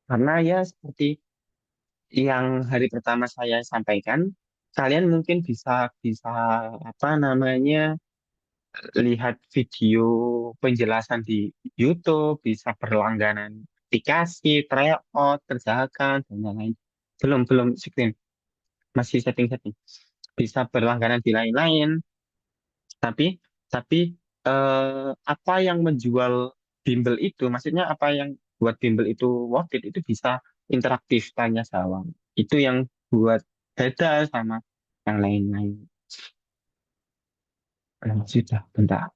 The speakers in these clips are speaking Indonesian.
Karena ya seperti yang hari pertama saya sampaikan, kalian mungkin bisa bisa apa namanya lihat video penjelasan di YouTube, bisa berlangganan aplikasi, tryout, kerjakan, dan lain-lain. Belum, belum screen, masih setting-setting. Bisa berlangganan di lain-lain, tapi, tapi apa yang menjual bimbel itu, maksudnya apa yang buat bimbel itu worth it, itu bisa interaktif, tanya jawab. Itu yang buat beda sama yang lain-lain. Sudah, bentar.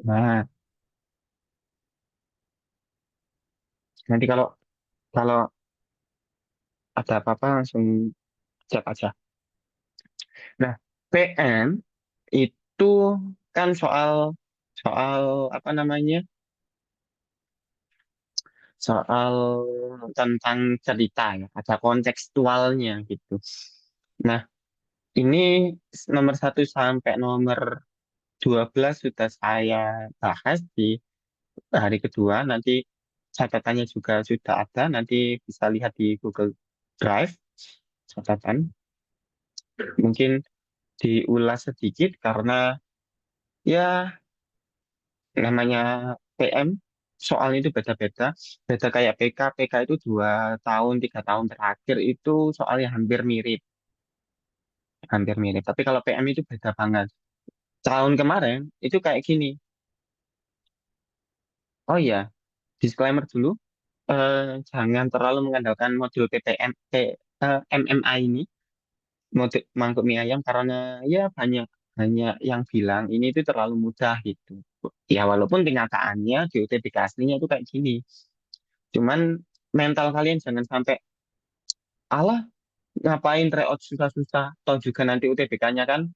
Nah, nanti kalau kalau ada apa-apa langsung chat aja. Nah, PM itu kan soal soal apa namanya? Soal tentang cerita ya, ada kontekstualnya gitu. Nah, ini nomor 1 sampai nomor 12 sudah saya bahas di hari kedua. Nanti catatannya juga sudah ada, nanti bisa lihat di Google Drive catatan. Mungkin diulas sedikit karena ya namanya PM soalnya itu beda-beda. Beda kayak PK. PK itu 2 tahun, 3 tahun terakhir itu soalnya hampir mirip. Hampir mirip. Tapi kalau PM itu beda banget. Tahun kemarin itu kayak gini. Oh iya, disclaimer dulu. Jangan terlalu mengandalkan modul PPM, MMA ini, modul mangkuk mie ayam, karena ya banyak banyak yang bilang ini itu terlalu mudah gitu. Ya walaupun kenyataannya di UTBK aslinya itu kayak gini. Cuman mental kalian jangan sampai alah ngapain tryout susah-susah, toh juga nanti UTBK-nya kan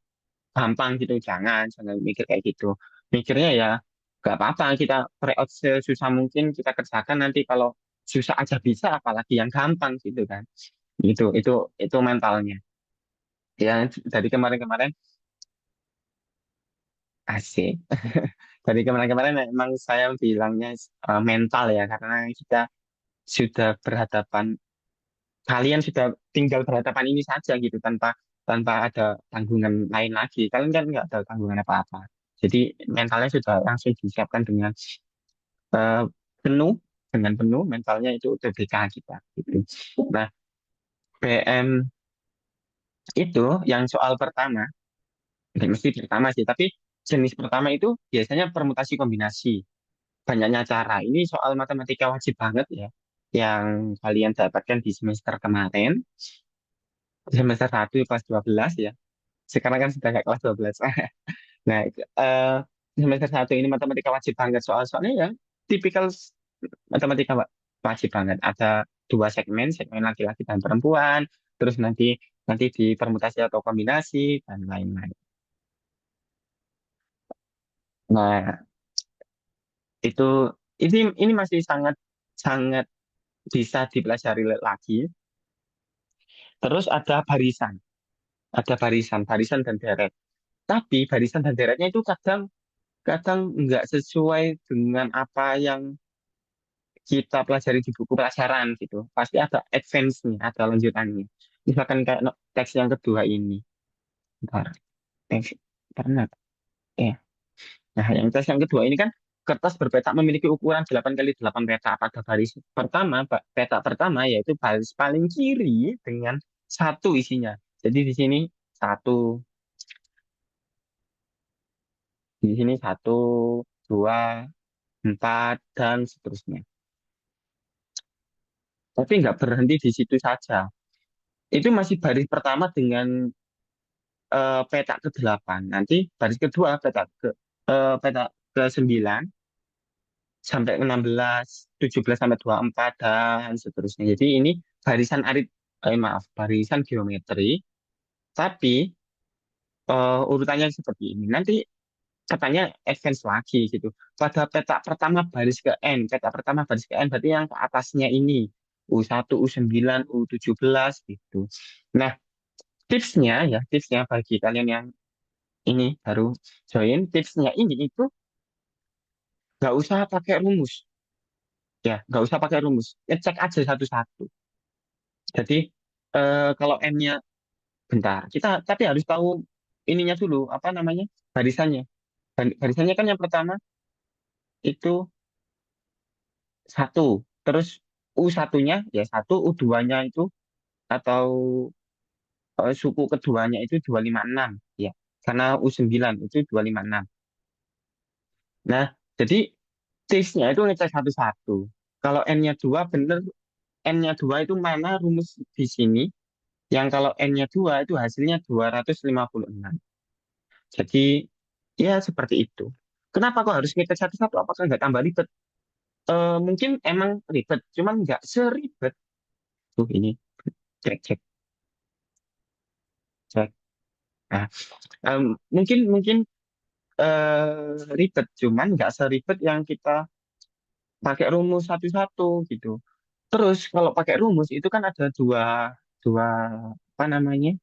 gampang gitu. Jangan mikir kayak gitu. Mikirnya ya gak apa-apa, kita tryout sesusah mungkin kita kerjakan, nanti kalau susah aja bisa apalagi yang gampang gitu kan. Itu mentalnya. Ya dari kemarin-kemarin asik. Dari kemarin-kemarin memang saya bilangnya mental ya, karena kita sudah berhadapan, kalian sudah tinggal berhadapan ini saja gitu, tanpa tanpa ada tanggungan lain lagi. Kalian kan nggak ada tanggungan apa-apa. Jadi mentalnya sudah langsung disiapkan dengan eh, penuh, dengan penuh mentalnya itu TBK kita gitu. Nah, PM itu yang soal pertama, nggak mesti pertama sih, tapi jenis pertama itu biasanya permutasi kombinasi. Banyaknya cara. Ini soal matematika wajib banget ya, yang kalian dapatkan di semester kemarin, semester 1 kelas 12 ya. Sekarang kan sudah nggak kelas 12. Nah, semester 1 ini matematika wajib banget. Soal-soalnya ya tipikal matematika wajib banget. Ada 2 segmen, segmen laki-laki dan perempuan. Terus nanti nanti di permutasi atau kombinasi dan lain-lain. Nah, itu ini masih sangat sangat bisa dipelajari lagi. Terus ada barisan dan deret. Tapi barisan dan deretnya itu kadang kadang nggak sesuai dengan apa yang kita pelajari di buku pelajaran gitu. Pasti ada advance-nya, ada lanjutannya. Misalkan kayak teks yang kedua ini. Bentar, teks pernah ya. Nah, yang tes yang kedua ini kan kertas berpetak memiliki ukuran 8 kali 8 petak. Pada baris pertama, petak pertama yaitu baris paling kiri dengan satu isinya. Jadi di sini satu, di sini satu, dua, empat, dan seterusnya. Tapi nggak berhenti di situ saja. Itu masih baris pertama dengan petak ke-8. Nanti baris kedua petak ke-9 sampai 16, 17 sampai 24 dan seterusnya. Jadi ini barisan maaf, barisan geometri, tapi urutannya seperti ini. Nanti katanya advance lagi gitu. Pada petak pertama baris ke N, petak pertama baris ke N berarti yang ke atasnya ini U1, U9, U17 gitu. Nah, tipsnya bagi kalian yang ini baru join, tipsnya ini itu nggak usah pakai rumus. Ya, nggak usah pakai rumus. Ngecek aja satu-satu. Jadi kalau M-nya bentar, kita tapi harus tahu ininya dulu, apa namanya? Barisannya. Barisannya kan yang pertama itu satu. Terus u satunya ya satu, u duanya itu atau suku keduanya itu 256 ya. Karena u sembilan itu 256. Nah, jadi tipsnya itu ngecek satu-satu. Kalau N-nya 2 bener, N-nya 2 itu mana rumus di sini, yang kalau N-nya 2 itu hasilnya 256. Jadi ya seperti itu. Kenapa kok harus ngecek satu-satu? Apakah nggak tambah ribet? Mungkin emang ribet, cuman nggak seribet. Tuh ini, cek, cek, cek. Nah, mungkin mungkin ribet, cuman nggak seribet yang kita pakai rumus satu-satu gitu. Terus kalau pakai rumus itu kan ada dua dua apa namanya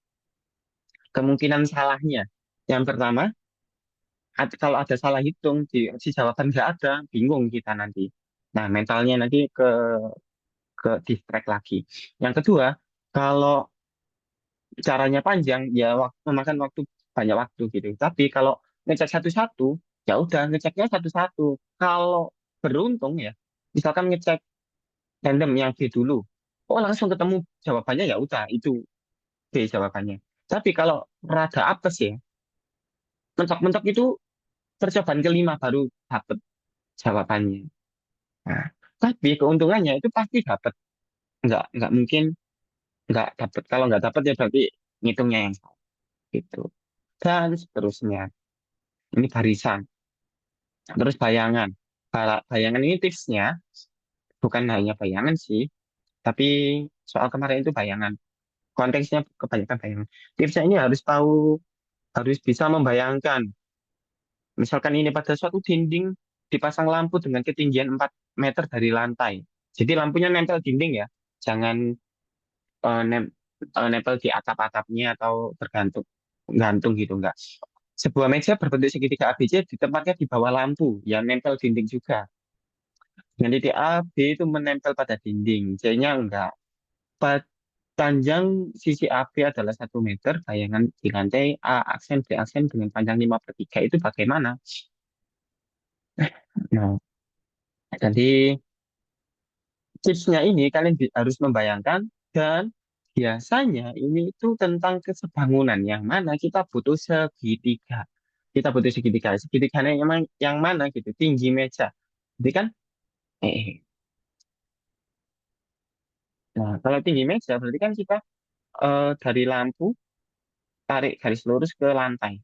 kemungkinan salahnya. Yang pertama, kalau ada salah hitung di jawaban nggak ada, bingung kita nanti. Nah, mentalnya nanti ke distract lagi. Yang kedua, kalau caranya panjang, ya memakan waktu banyak waktu gitu. Tapi kalau ngecek satu-satu, ya udah ngeceknya satu-satu. Kalau beruntung ya, misalkan ngecek random yang B dulu, oh langsung ketemu jawabannya ya udah itu B jawabannya. Tapi kalau rada apes ya, mentok-mentok itu percobaan kelima baru dapet jawabannya. Nah, tapi keuntungannya itu pasti dapet. Nggak mungkin nggak dapet. Kalau nggak dapet ya berarti ngitungnya yang salah gitu. Dan seterusnya. Ini barisan. Terus bayangan. Bayangan ini tipsnya bukan hanya bayangan sih, tapi soal kemarin itu bayangan. Konteksnya kebanyakan bayangan. Tipsnya ini harus tahu, harus bisa membayangkan. Misalkan ini pada suatu dinding dipasang lampu dengan ketinggian 4 meter dari lantai. Jadi lampunya nempel dinding ya, jangan nempel di atap-atapnya atau tergantung gantung gitu enggak. Sebuah meja berbentuk segitiga ABC ditempatkan di bawah lampu yang nempel dinding juga. Dengan titik A, B itu menempel pada dinding. C-nya enggak. Panjang sisi AB adalah 1 meter. Bayangan di lantai A aksen B aksen dengan panjang 5/3 itu bagaimana? Nah, jadi tipsnya ini kalian harus membayangkan dan biasanya ini itu tentang kesebangunan yang mana kita butuh segitiga. Kita butuh segitiga. Segitiganya yang mana gitu, tinggi meja. Jadi kan, nah kalau tinggi meja berarti kan kita dari lampu tarik garis lurus ke lantai.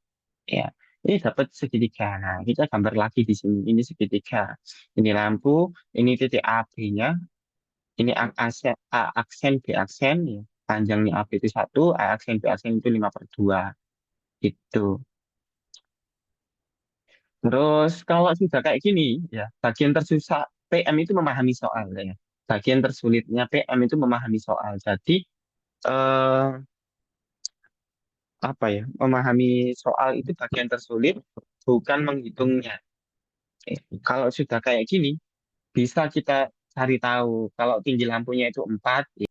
Ya, ini dapat segitiga. Nah, kita gambar lagi di sini. Ini segitiga. Ini lampu, ini titik AB-nya, ini A aksen, B aksen, ya. Panjangnya AB itu 1, A aksen, B aksen itu 5/2. Gitu. Terus kalau sudah kayak gini, ya, bagian tersusah PM itu memahami soal. Ya. Bagian tersulitnya PM itu memahami soal. Jadi, eh, apa ya, memahami soal itu bagian tersulit, bukan menghitungnya. Kalau sudah kayak gini, bisa kita cari tahu kalau tinggi lampunya itu 4, ya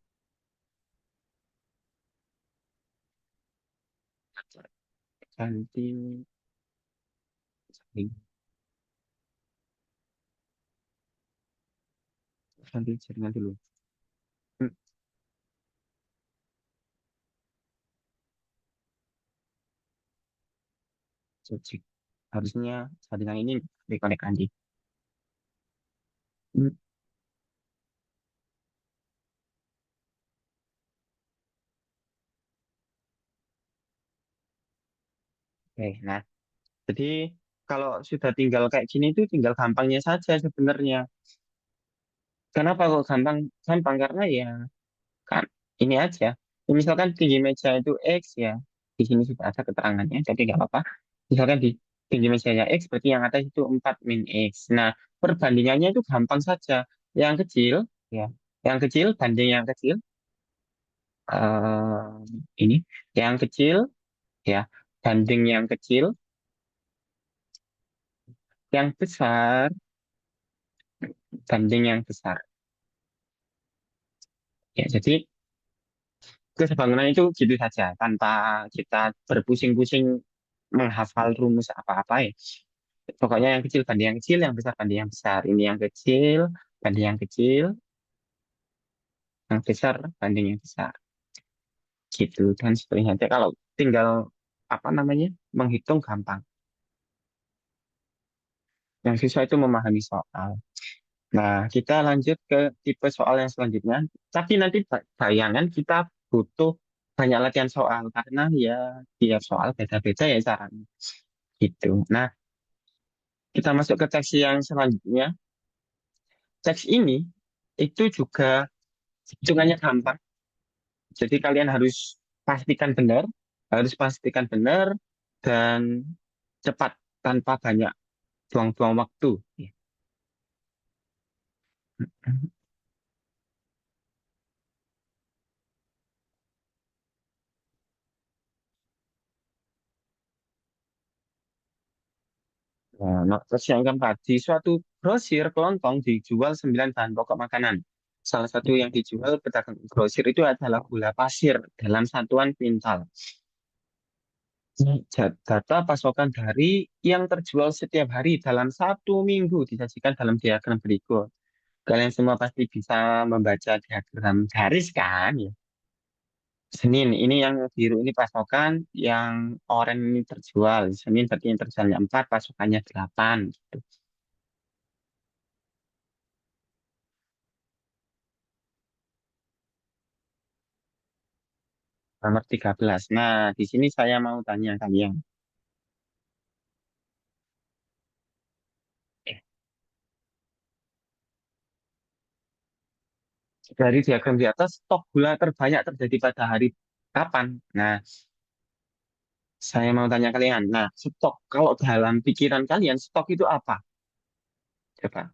ganti ganti jaringan dulu. Hmm, cek. Harusnya jaringan ini dikonek nanti. Hmm, Oke, nah, jadi kalau sudah tinggal kayak gini itu tinggal gampangnya saja sebenarnya. Kenapa kok gampang? Gampang karena ya kan ini aja. Ya, misalkan tinggi meja itu X ya, di sini sudah ada keterangannya, jadi nggak apa-apa. Misalkan di tinggi mejanya X, berarti yang atas itu 4 min X. Nah, perbandingannya itu gampang saja. Yang kecil, ya, yang kecil banding yang kecil, eh ini, yang kecil, ya, banding yang kecil, yang besar banding yang besar. Ya, jadi kesebangunan itu gitu saja, tanpa kita berpusing-pusing menghafal rumus apa-apa ya. Pokoknya yang kecil banding yang kecil, yang besar banding yang besar. Ini yang kecil banding yang kecil, yang besar banding yang besar. Gitu. Dan seterusnya. Jadi kalau tinggal apa namanya menghitung gampang. Yang susah itu memahami soal. Nah, kita lanjut ke tipe soal yang selanjutnya. Tapi nanti bayangan kita butuh banyak latihan soal karena ya tiap soal beda-beda ya caranya. Gitu. Nah, kita masuk ke teks yang selanjutnya. Teks ini itu juga hitungannya gampang. Jadi kalian pastikan benar, harus pastikan benar dan cepat tanpa banyak buang-buang waktu. Nah, terus yang keempat, di suatu grosir kelontong dijual 9 bahan pokok makanan. Salah satu yang dijual pedagang grosir itu adalah gula pasir dalam satuan kuintal. Data pasokan dari yang terjual setiap hari dalam 1 minggu disajikan dalam diagram berikut. Kalian semua pasti bisa membaca diagram garis kan? Ya. Senin, ini yang biru ini pasokan, yang oranye ini terjual. Senin berarti yang terjualnya 4, pasokannya 8. Gitu. Nomor 13. Nah, di sini saya mau tanya kalian. Dari diagram di atas, stok gula terbanyak terjadi pada hari kapan? Nah, saya mau tanya kalian. Nah, stok, kalau dalam pikiran kalian, stok itu apa? Coba.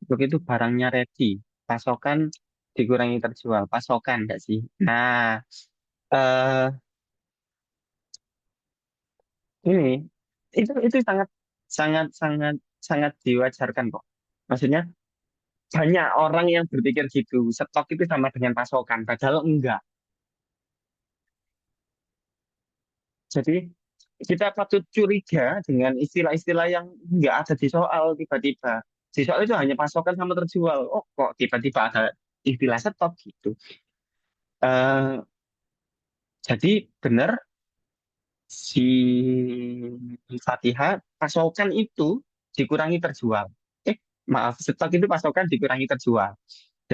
Stok itu barangnya ready. Pasokan dikurangi terjual. Pasokan enggak sih? Nah, eh ini itu sangat sangat sangat sangat diwajarkan kok. Maksudnya banyak orang yang berpikir gitu, stok itu sama dengan pasokan, padahal enggak. Jadi kita patut curiga dengan istilah-istilah yang enggak ada di soal tiba-tiba. Di soal itu hanya pasokan sama terjual. Oh, kok tiba-tiba ada istilah stok gitu. Eh, jadi benar si Fatihah pasokan itu dikurangi terjual. Maaf, stok itu pasokan dikurangi terjual.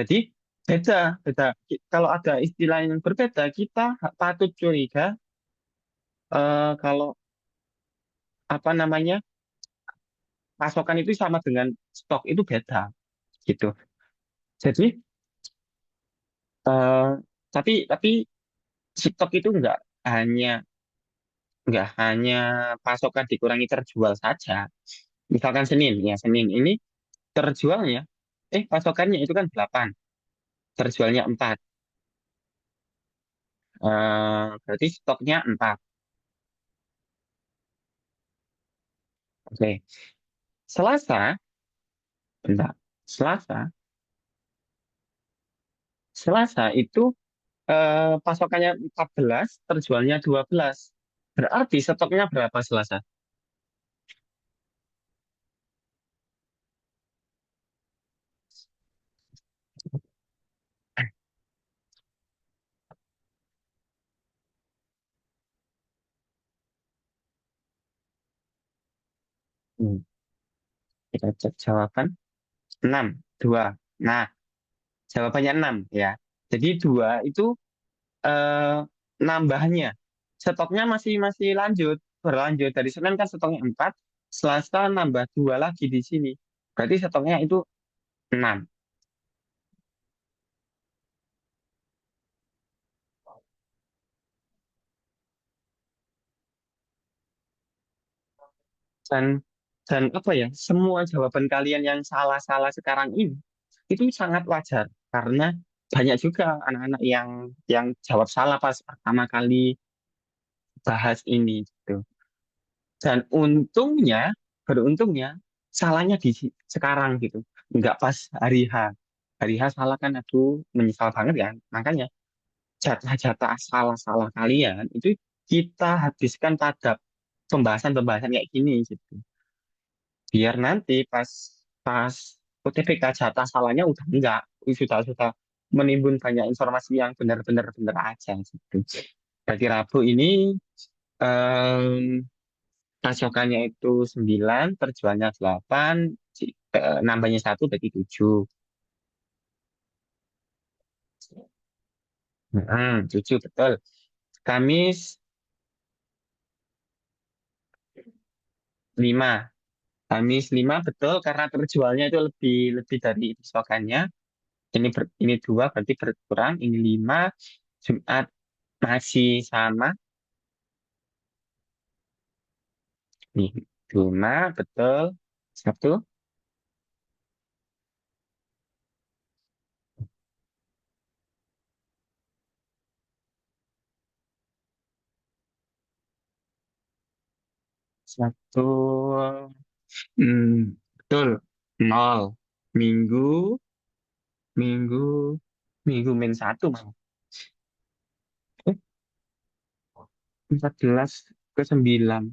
Jadi beda, beda. Kalau ada istilah yang berbeda, kita patut curiga kalau apa namanya pasokan itu sama dengan stok itu beda gitu. Jadi eh, tapi stok itu hanya nggak hanya pasokan dikurangi terjual saja. Misalkan Senin ya Senin ini terjualnya pasokannya itu kan 8, terjualnya 4. Berarti stoknya 4. Oke. Selasa, bentar. Selasa, Selasa itu pasokannya 14, terjualnya 12. Berarti stoknya berapa Selasa? Hmm, kita cek jawaban. 6, 2. Nah, jawabannya 6 ya. Jadi 2 itu eh, nambahnya. Stoknya masih masih berlanjut. Dari Senin kan stoknya 4, Selasa nambah 2 lagi di sini. Berarti stoknya itu 6. Dan apa ya, semua jawaban kalian yang salah-salah sekarang ini itu sangat wajar karena banyak juga anak-anak yang jawab salah pas pertama kali bahas ini gitu. Dan untungnya, beruntungnya salahnya sekarang gitu, nggak pas hari H. Hari H salah kan, aduh menyesal banget kan. Makanya jatah-jatah salah-salah kalian itu kita habiskan pada pembahasan-pembahasan kayak gini gitu. Biar nanti pas pas UTBK jatah salahnya udah enggak, sudah menimbun banyak informasi yang benar-benar benar aja gitu. Jadi Rabu ini em, pasokannya itu 9, terjualnya 8, nambahnya satu berarti 7. 7 betul. Kamis 5. Kamis 5 betul karena terjualnya itu lebih lebih dari pasokannya. Ini 2 berarti berkurang, ini 5. Jumat masih sama. Nih, 5 betul. Sabtu 1, betul. 0. Minggu, minggu, minggu -1 malah. Eh, 14 ke 9.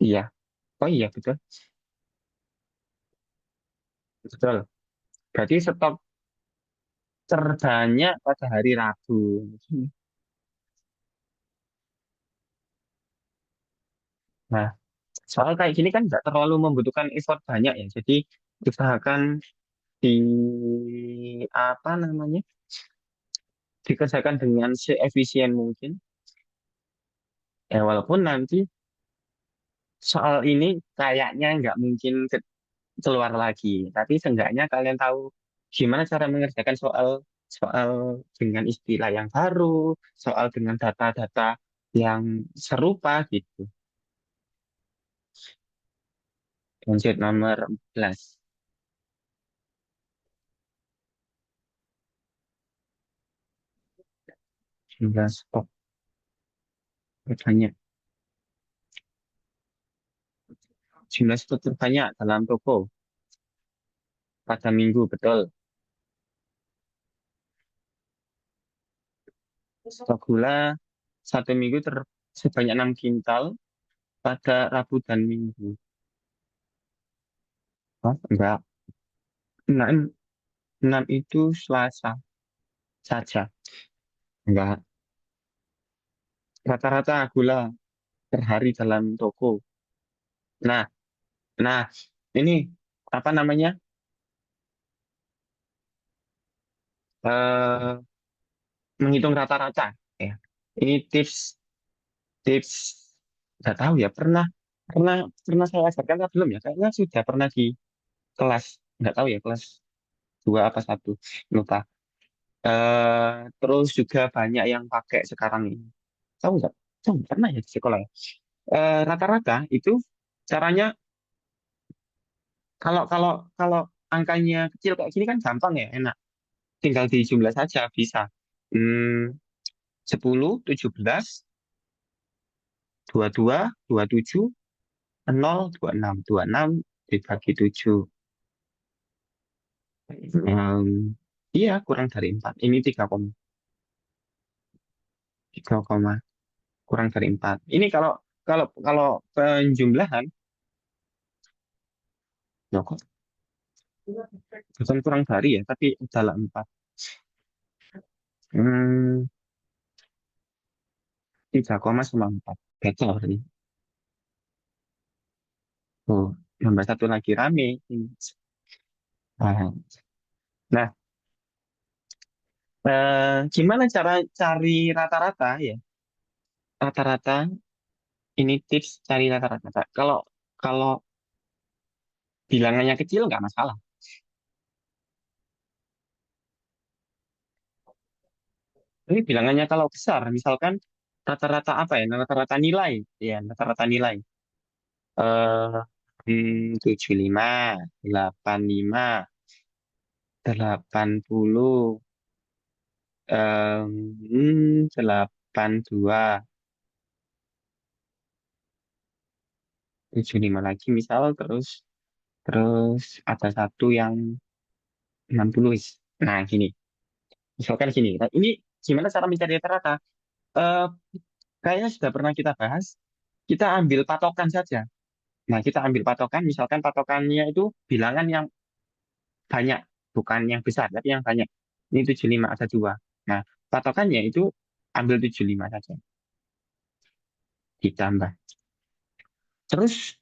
Iya. Oh iya, betul. Betul. Berarti stok terbanyak pada hari Rabu. Nah, soal kayak gini kan nggak terlalu membutuhkan effort banyak ya. Jadi usahakan di apa namanya, dikerjakan dengan seefisien mungkin. Ya walaupun nanti soal ini kayaknya nggak mungkin keluar lagi. Tapi seenggaknya kalian tahu gimana cara mengerjakan soal soal dengan istilah yang baru, soal dengan data-data yang serupa gitu. Lanjut nomor 14. 19 stok terbanyak. 19 stok terbanyak dalam toko pada minggu, betul. Stok gula satu minggu sebanyak 6 kintal pada Rabu dan Minggu. Oh, enggak. 6, 6 itu Selasa saja. Enggak. Rata-rata gula per hari dalam toko. Nah, nah, ini apa namanya? eh Menghitung rata-rata ya. Ini tips nggak tahu ya, pernah pernah pernah saya ajarkan atau belum ya? Kayaknya sudah pernah di kelas, nggak tahu ya, kelas 2 apa satu, lupa. Terus juga banyak yang pakai sekarang ini. Tahu nggak? Tahu, pernah ya di sekolah ya? Rata-rata itu caranya, kalau kalau kalau angkanya kecil kayak gini kan gampang ya, enak. Tinggal dijumlah saja bisa. 10, 17, 22, 27, 0, 26. 26 dibagi 7. Em, iya, kurang dari 4. Ini 3, kurang dari 4. Ini kalau kalau kalau penjumlahan, ya kok bukan kurang dari ya, tapi adalah 4. Hmm, 3,4. Betul berarti. Oh, tambah satu lagi rame. Nah, nah, gimana cara cari rata-rata ya? Rata-rata, ini tips cari rata-rata. Kalau kalau bilangannya kecil nggak masalah. Tapi bilangannya kalau besar, misalkan rata-rata apa ya? Rata-rata nilai, ya rata-rata nilai. 75, 85, 80, 82, 75 lagi misal, terus terus ada satu yang 60. Nah, gini. Misalkan gini. Nah, ini gimana cara mencari rata-rata? Eh, Kayaknya sudah pernah kita bahas. Kita ambil patokan saja. Nah, kita ambil patokan, misalkan patokannya itu bilangan yang banyak, bukan yang besar, tapi yang banyak. Ini 75 ada dua. Nah, patokannya itu ambil 75 saja, ditambah. Terus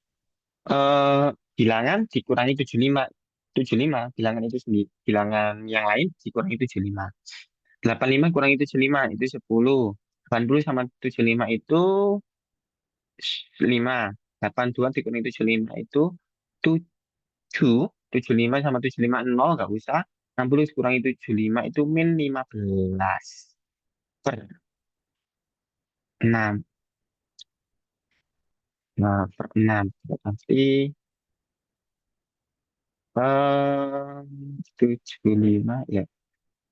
eh, bilangan dikurangi 75. 75, bilangan itu sendiri. Bilangan yang lain dikurangi 75. 85 kurangi 75 itu 10. 80 sama 75 itu 5. 82 dikurangi 75 itu 7. 75 sama 75 nol nggak usah. 60 dikurangi 75 itu min 15 per 6. Nah, per 6. Berarti 75 ya.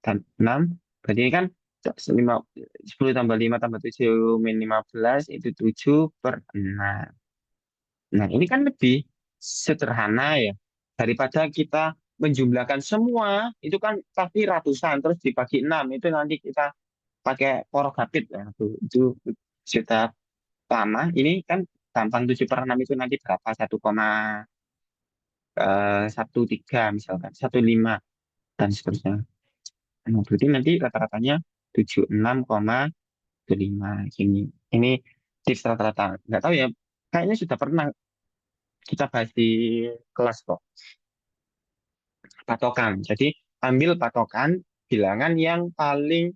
Dan 6. Berarti ini kan 5, 10 tambah 5 tambah 7 min 15 itu 7 per 6. Nah, ini kan lebih sederhana ya. Daripada kita menjumlahkan semua, itu kan pasti ratusan, terus dibagi 6. Itu nanti kita pakai porogapit ya. Itu sudah lama. Ini kan gampang 7 per 6 itu nanti berapa? 1,13 misalkan. 1,5 dan seterusnya. Nah, berarti nanti rata-ratanya 76,25 gini. Ini tips rata-rata. Nggak tahu ya, kayaknya sudah pernah kita bahas di kelas kok. Patokan. Jadi ambil patokan bilangan yang paling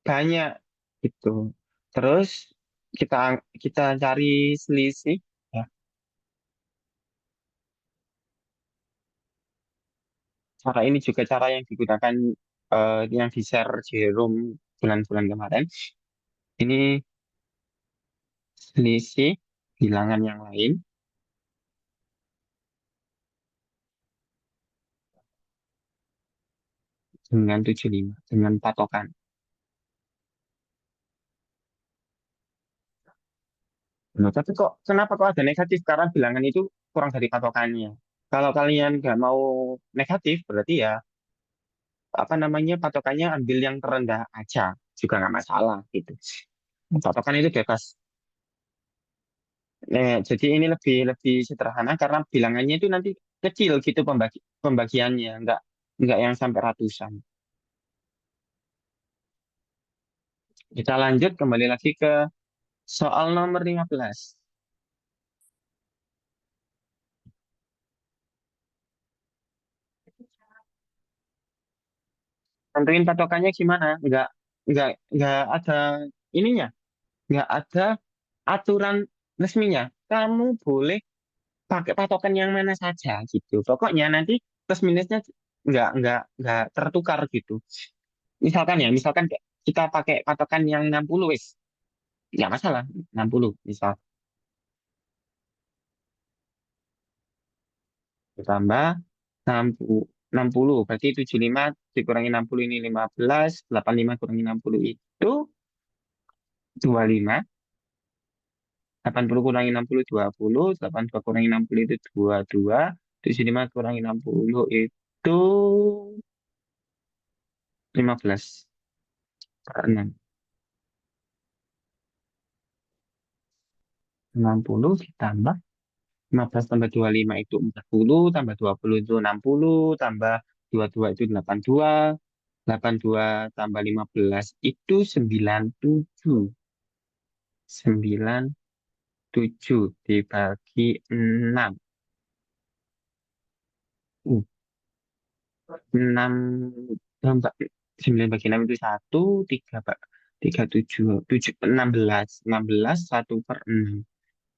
banyak gitu. Terus kita kita cari selisih ya. Cara ini juga cara yang digunakan yang di-share Jerome bulan-bulan kemarin. Ini selisih bilangan yang lain dengan 75 dengan patokan. Loh, tapi kok kenapa kok ada negatif? Karena bilangan itu kurang dari patokannya. Kalau kalian nggak mau negatif, berarti ya apa namanya patokannya ambil yang terendah aja juga nggak masalah gitu. Patokan itu bebas. Jadi ini lebih lebih sederhana karena bilangannya itu nanti kecil gitu pembagiannya, nggak yang sampai ratusan. Kita lanjut kembali lagi ke soal nomor 15. Tentuin patokannya gimana? Nggak ada ininya, nggak ada aturan resminya. Kamu boleh pakai patokan yang mana saja gitu. Pokoknya nanti plus minusnya nggak tertukar gitu. Misalkan ya, misalkan kayak kita pakai patokan yang 60 wis, nggak masalah 60 misal. Ditambah 60, 60 berarti 75 dikurangi 60 ini 15, 85 kurangi 60 itu 25, 80 kurangi 60 20, 82 kurangi 60 itu 22, 75 kurangi 60 itu 15 per 6. 60 ditambah 15 tambah 25 itu 40, tambah 20 itu 60, tambah 22 itu 82, 82 tambah 15 itu 97. 97 dibagi 6. 6 tambah 9 bagi 6 itu 1, 3, 3, 7, 7, 16. 16, 1 per 6.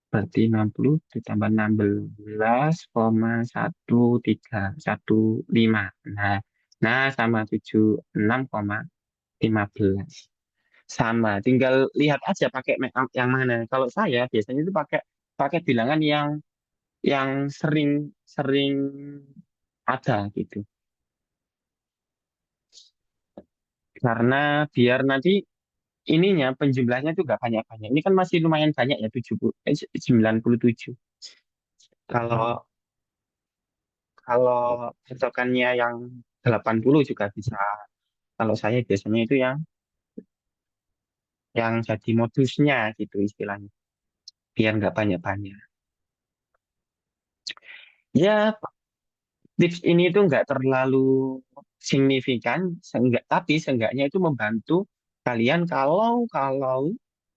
Berarti 60 ditambah 16,131,5. Nah, nah sama 76,15. Sama, tinggal lihat aja pakai make up yang mana. Kalau saya biasanya itu pakai pakai bilangan yang yang sering ada gitu. Karena biar nanti ininya penjumlahnya tuh gak banyak-banyak. Ini kan masih lumayan banyak ya 97. Kalau kalau patokannya yang 80 juga bisa. Kalau saya biasanya itu yang jadi modusnya gitu istilahnya. Biar nggak banyak-banyak. Ya, tips ini tuh nggak terlalu signifikan, tapi seenggaknya itu membantu kalian kalau kalau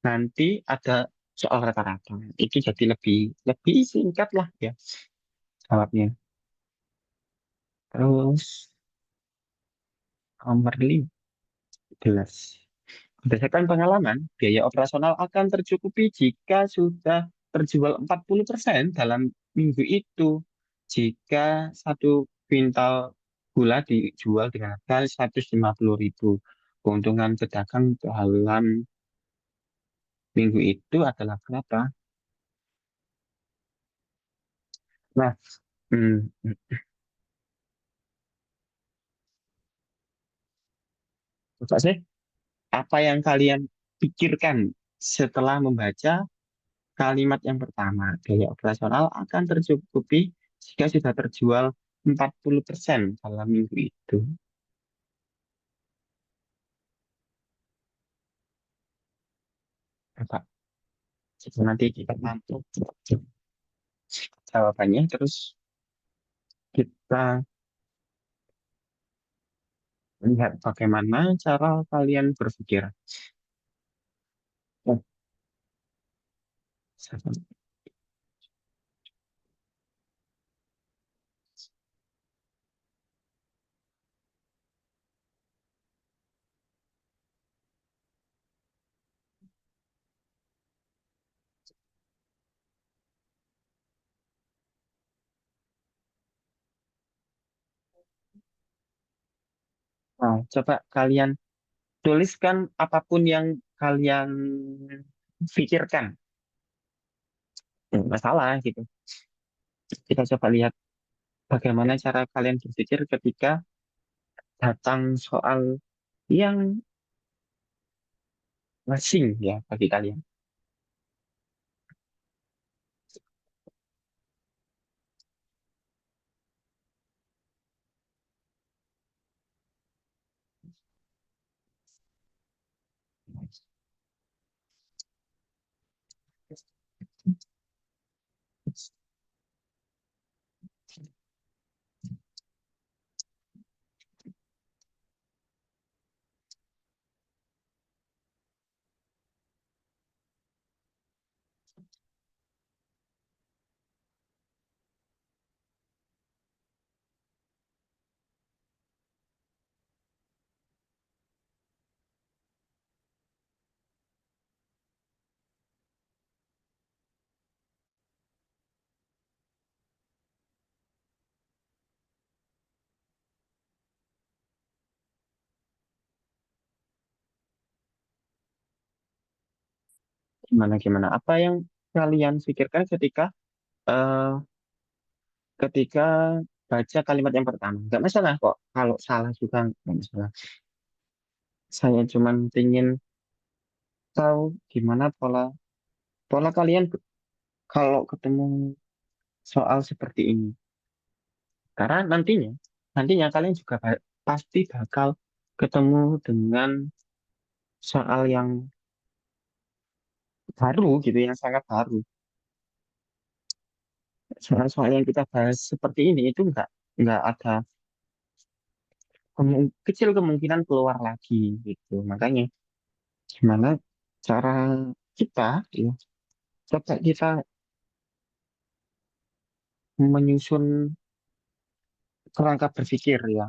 nanti ada soal rata-rata. Itu jadi lebih lebih singkat lah ya jawabnya. Terus nomor 15. Berdasarkan pengalaman, biaya operasional akan tercukupi jika sudah terjual 40% dalam minggu itu. Jika satu kuintal gula dijual dengan harga 150.000, keuntungan pedagang dalam minggu itu adalah berapa? Nah, hmm, coba sih, apa yang kalian pikirkan setelah membaca kalimat yang pertama? Biaya operasional akan tercukupi jika sudah terjual 40% dalam minggu itu. Coba, coba nanti kita bantu jawabannya, terus kita lihat bagaimana cara kalian berpikir. Oh, nah, coba kalian tuliskan apapun yang kalian pikirkan. Masalah gitu. Kita coba lihat bagaimana cara kalian berpikir ketika datang soal yang asing ya bagi kalian. Gimana gimana? Apa yang kalian pikirkan eh, ketika baca kalimat yang pertama? Nggak masalah kok. Kalau salah juga nggak masalah. Saya cuma ingin tahu gimana pola pola kalian kalau ketemu soal seperti ini. Karena nantinya kalian juga pasti bakal ketemu dengan soal yang baru gitu, yang sangat baru. Soal-soal yang kita bahas seperti ini itu nggak ada kecil kemungkinan keluar lagi gitu. Makanya gimana cara kita ya, coba kita menyusun kerangka berpikir ya.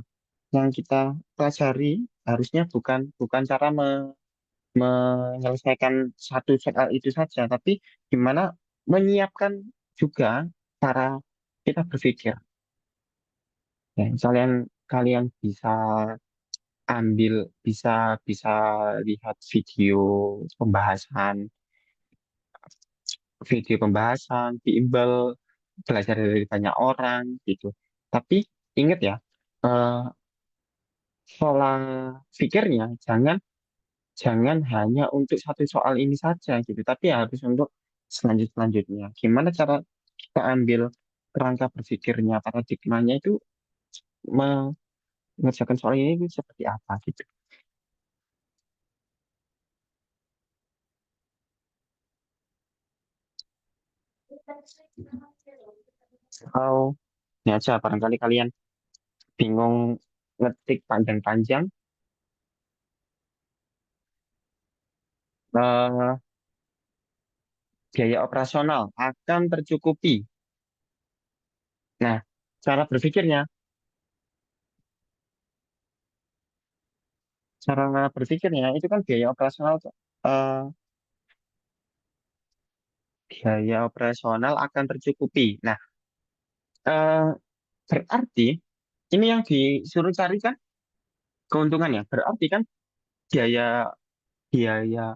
Yang kita pelajari harusnya bukan bukan cara menyelesaikan satu soal itu saja, tapi gimana menyiapkan juga cara kita berpikir. Ya, kalian kalian bisa ambil bisa bisa lihat pembahasan video pembahasan, bimbel belajar dari banyak orang gitu. Tapi ingat ya, eh, pola pikirnya jangan jangan hanya untuk satu soal ini saja gitu, tapi harus untuk selanjutnya. Gimana cara kita ambil kerangka berpikirnya, paradigmanya itu mengerjakan soal ini itu seperti apa gitu. Kalau ini aja barangkali kalian bingung ngetik panjang-panjang, eh, biaya operasional akan tercukupi. Nah, cara berpikirnya, cara berpikirnya itu kan eh, biaya operasional akan tercukupi. Nah, eh, berarti ini yang disuruh cari kan keuntungannya. Berarti kan biaya biaya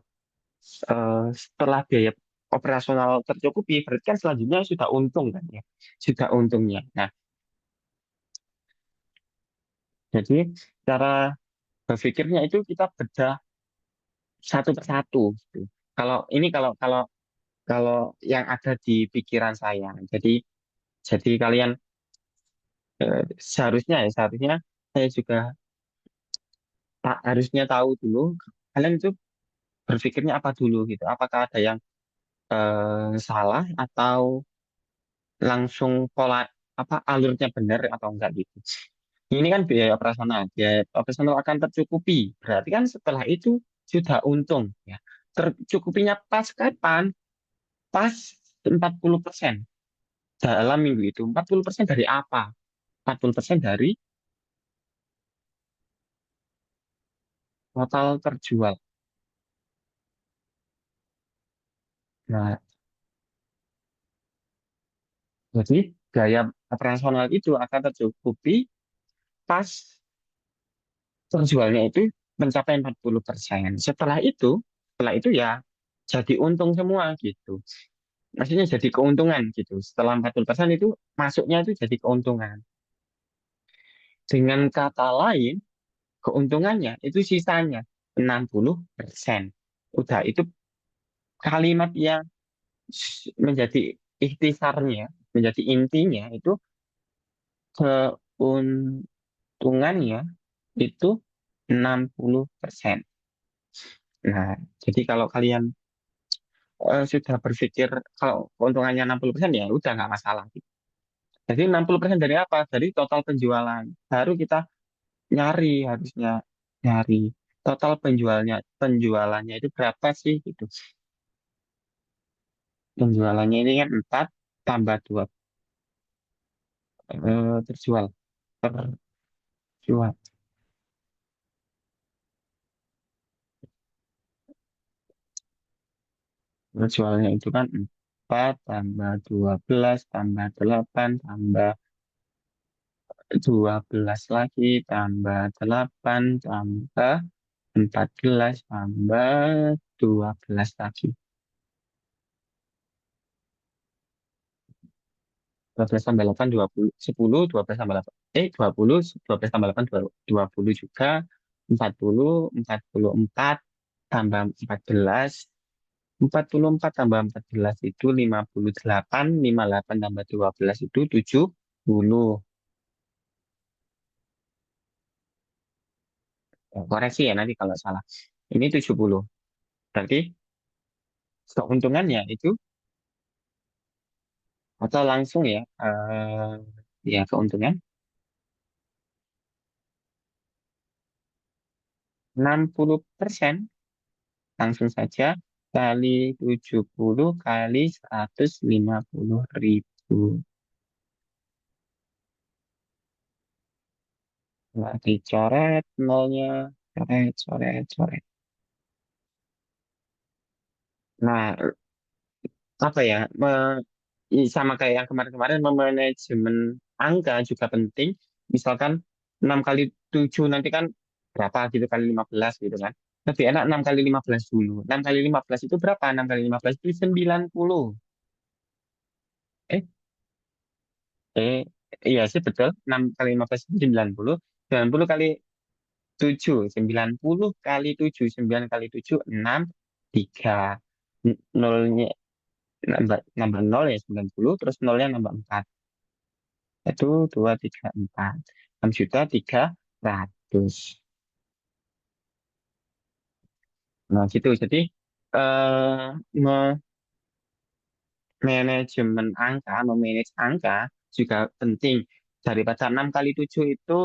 setelah biaya operasional tercukupi, berarti kan selanjutnya sudah untung kan ya, sudah untungnya. Nah, jadi cara berpikirnya itu kita bedah satu persatu. Gitu. Kalau kalau kalau yang ada di pikiran saya, jadi kalian seharusnya saya juga tak harusnya tahu dulu kalian itu berpikirnya apa dulu gitu. Apakah ada yang salah atau langsung pola apa alurnya benar atau enggak gitu. Ini kan biaya operasional akan tercukupi. Berarti kan setelah itu sudah untung ya. Tercukupinya pas kapan? Pas 40% dalam minggu itu. 40% dari apa? 40% dari total terjual. Nah, jadi biaya operasional itu akan tercukupi pas terjualnya itu mencapai 40%. Setelah itu ya jadi untung semua gitu. Maksudnya jadi keuntungan gitu. Setelah 40% itu masuknya itu jadi keuntungan. Dengan kata lain, keuntungannya itu sisanya 60%. Udah itu kalimat yang menjadi ikhtisarnya, menjadi intinya itu keuntungannya itu 60%. Nah, jadi kalau kalian sudah berpikir kalau keuntungannya 60% ya udah nggak masalah. Jadi 60% dari apa? Dari total penjualan. Baru kita harusnya nyari total penjualannya itu berapa sih gitu. Penjualannya ini kan 4 tambah 2 terjual terjual. Terjualnya itu kan 4 tambah 12 tambah 8 tambah 12 lagi tambah 8 tambah 14 tambah 12 lagi. 12 tambah 8, 20, 10, 12 tambah 8. 20, 12 tambah 8, 20 juga. 44 tambah 14. 44 tambah 14 itu 58. 58 tambah 12 itu 70. Koreksi ya nanti kalau salah. Ini 70. Berarti keuntungannya itu, atau langsung ya, ya keuntungan 60%. Langsung saja kali 70 kali 150.000. Nah, dicoret nolnya. Coret, coret, coret. Nah, apa ya? Sama kayak yang kemarin-kemarin, memanajemen angka juga penting. Misalkan 6 kali 7 nanti kan berapa gitu kali 15 gitu kan. Lebih enak 6 kali 15 dulu. 6 kali 15 itu berapa? 6 kali 15 itu 90. Eh, iya sih betul. 6 kali 15 90. 90 kali 7. 90 kali 7. 9 kali 7, 6. 3. Nolnya nambah 0 ya 90. Terus nolnya nambah 4. Itu 2, 3, 4. 6.300.000. Nah, gitu. Jadi, eh manajemen angka, memanage angka juga penting. Daripada 6 kali 7 itu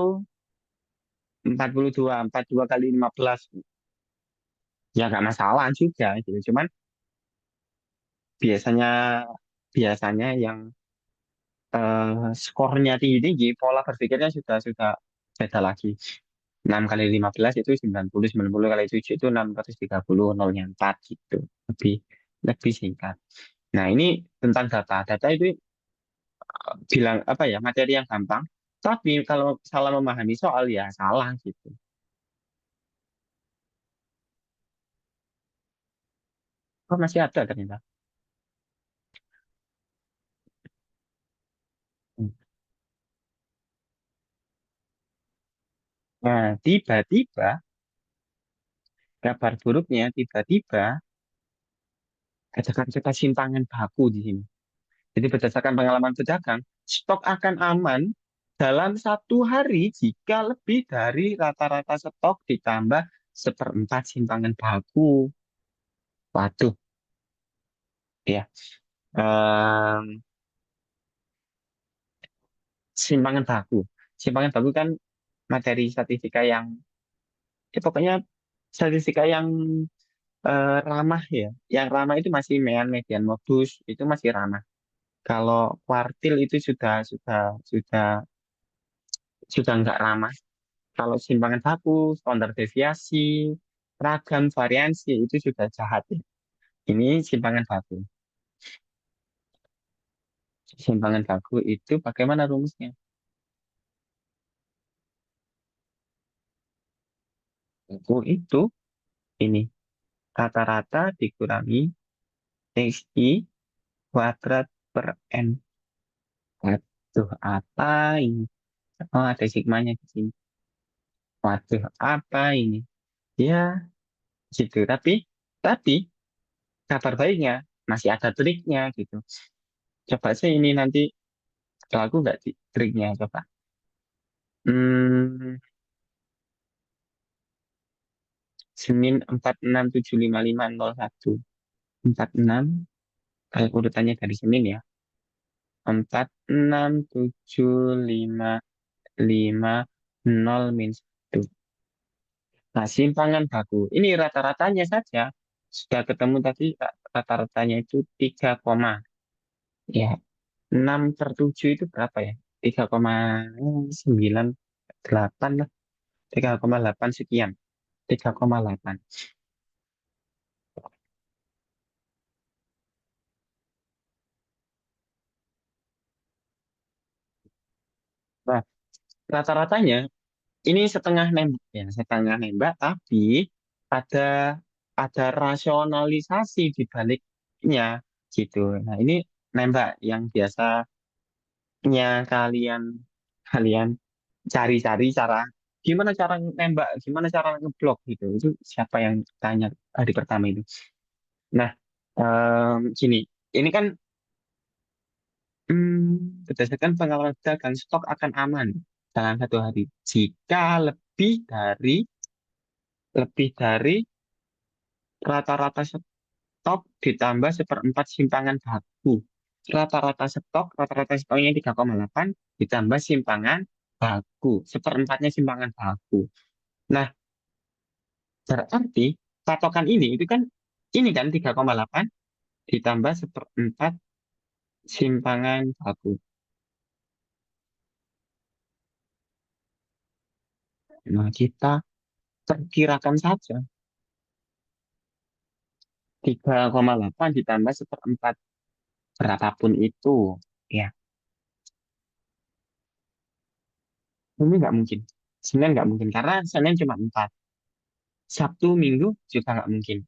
42, 42 kali 15. Ya nggak masalah juga gitu. Cuman biasanya biasanya yang skornya tinggi-tinggi, pola berpikirnya sudah beda lagi. 6 kali 15 itu 90, 90 kali 7 itu 630, nolnya 4 gitu. Lebih lebih singkat. Nah, ini tentang data. Data itu bilang apa ya, materi yang gampang. Tapi kalau salah memahami soal ya salah gitu. Oh, masih ada ternyata. Nah, tiba-tiba kabar buruknya tiba-tiba ada kata simpangan baku di sini. Jadi berdasarkan pengalaman pedagang, stok akan aman dalam 1 hari jika lebih dari rata-rata stok ditambah seperempat simpangan baku. Waduh, ya. Em, Simpangan baku. Simpangan baku kan materi statistika yang, ya pokoknya statistika yang ramah ya. Yang ramah itu masih median modus, itu masih ramah. Kalau kuartil itu sudah nggak ramah. Kalau simpangan baku, standar deviasi, ragam variansi itu sudah jahat ya. Ini simpangan baku. Simpangan baku itu bagaimana rumusnya? Baku itu ini rata-rata dikurangi XI kuadrat per N. Waduh, apa ini? Oh, ada sigmanya di sini. Waduh, apa ini? Ya, gitu. Tapi kabar baiknya masih ada triknya gitu. Coba sih ini nanti kalau aku nggak di triknya coba. Hmm, Senin 46755501. 46, kalau urutannya dari Senin ya. 467555 min 1. Nah, simpangan baku. Ini rata-ratanya saja. Sudah ketemu tadi rata-ratanya itu 3, ya 6 per 7 itu berapa ya? 3,98 lah. 3,8 sekian. 3,8. Nah, rata-ratanya ini setengah nembak ya, setengah nembak, tapi ada ada rasionalisasi di baliknya gitu. Nah, ini nembak yang biasanya kalian kalian cari-cari cara gimana cara nembak, gimana cara ngeblok gitu. Itu siapa yang tanya hari pertama itu. Nah, gini, ini kan berdasarkan pengalaman pedagang, stok akan aman dalam 1 hari jika lebih dari rata-rata stok ditambah seperempat simpangan baku. Rata-rata stoknya 3,8 ditambah simpangan baku. Seperempatnya simpangan baku. Nah, berarti patokan ini kan 3,8 ditambah seperempat simpangan baku. Nah, kita perkirakan saja 3,8 ditambah seperempat berapapun itu. Ya, ini nggak mungkin. Senin nggak mungkin karena Senin cuma 4. Sabtu, Minggu juga nggak mungkin.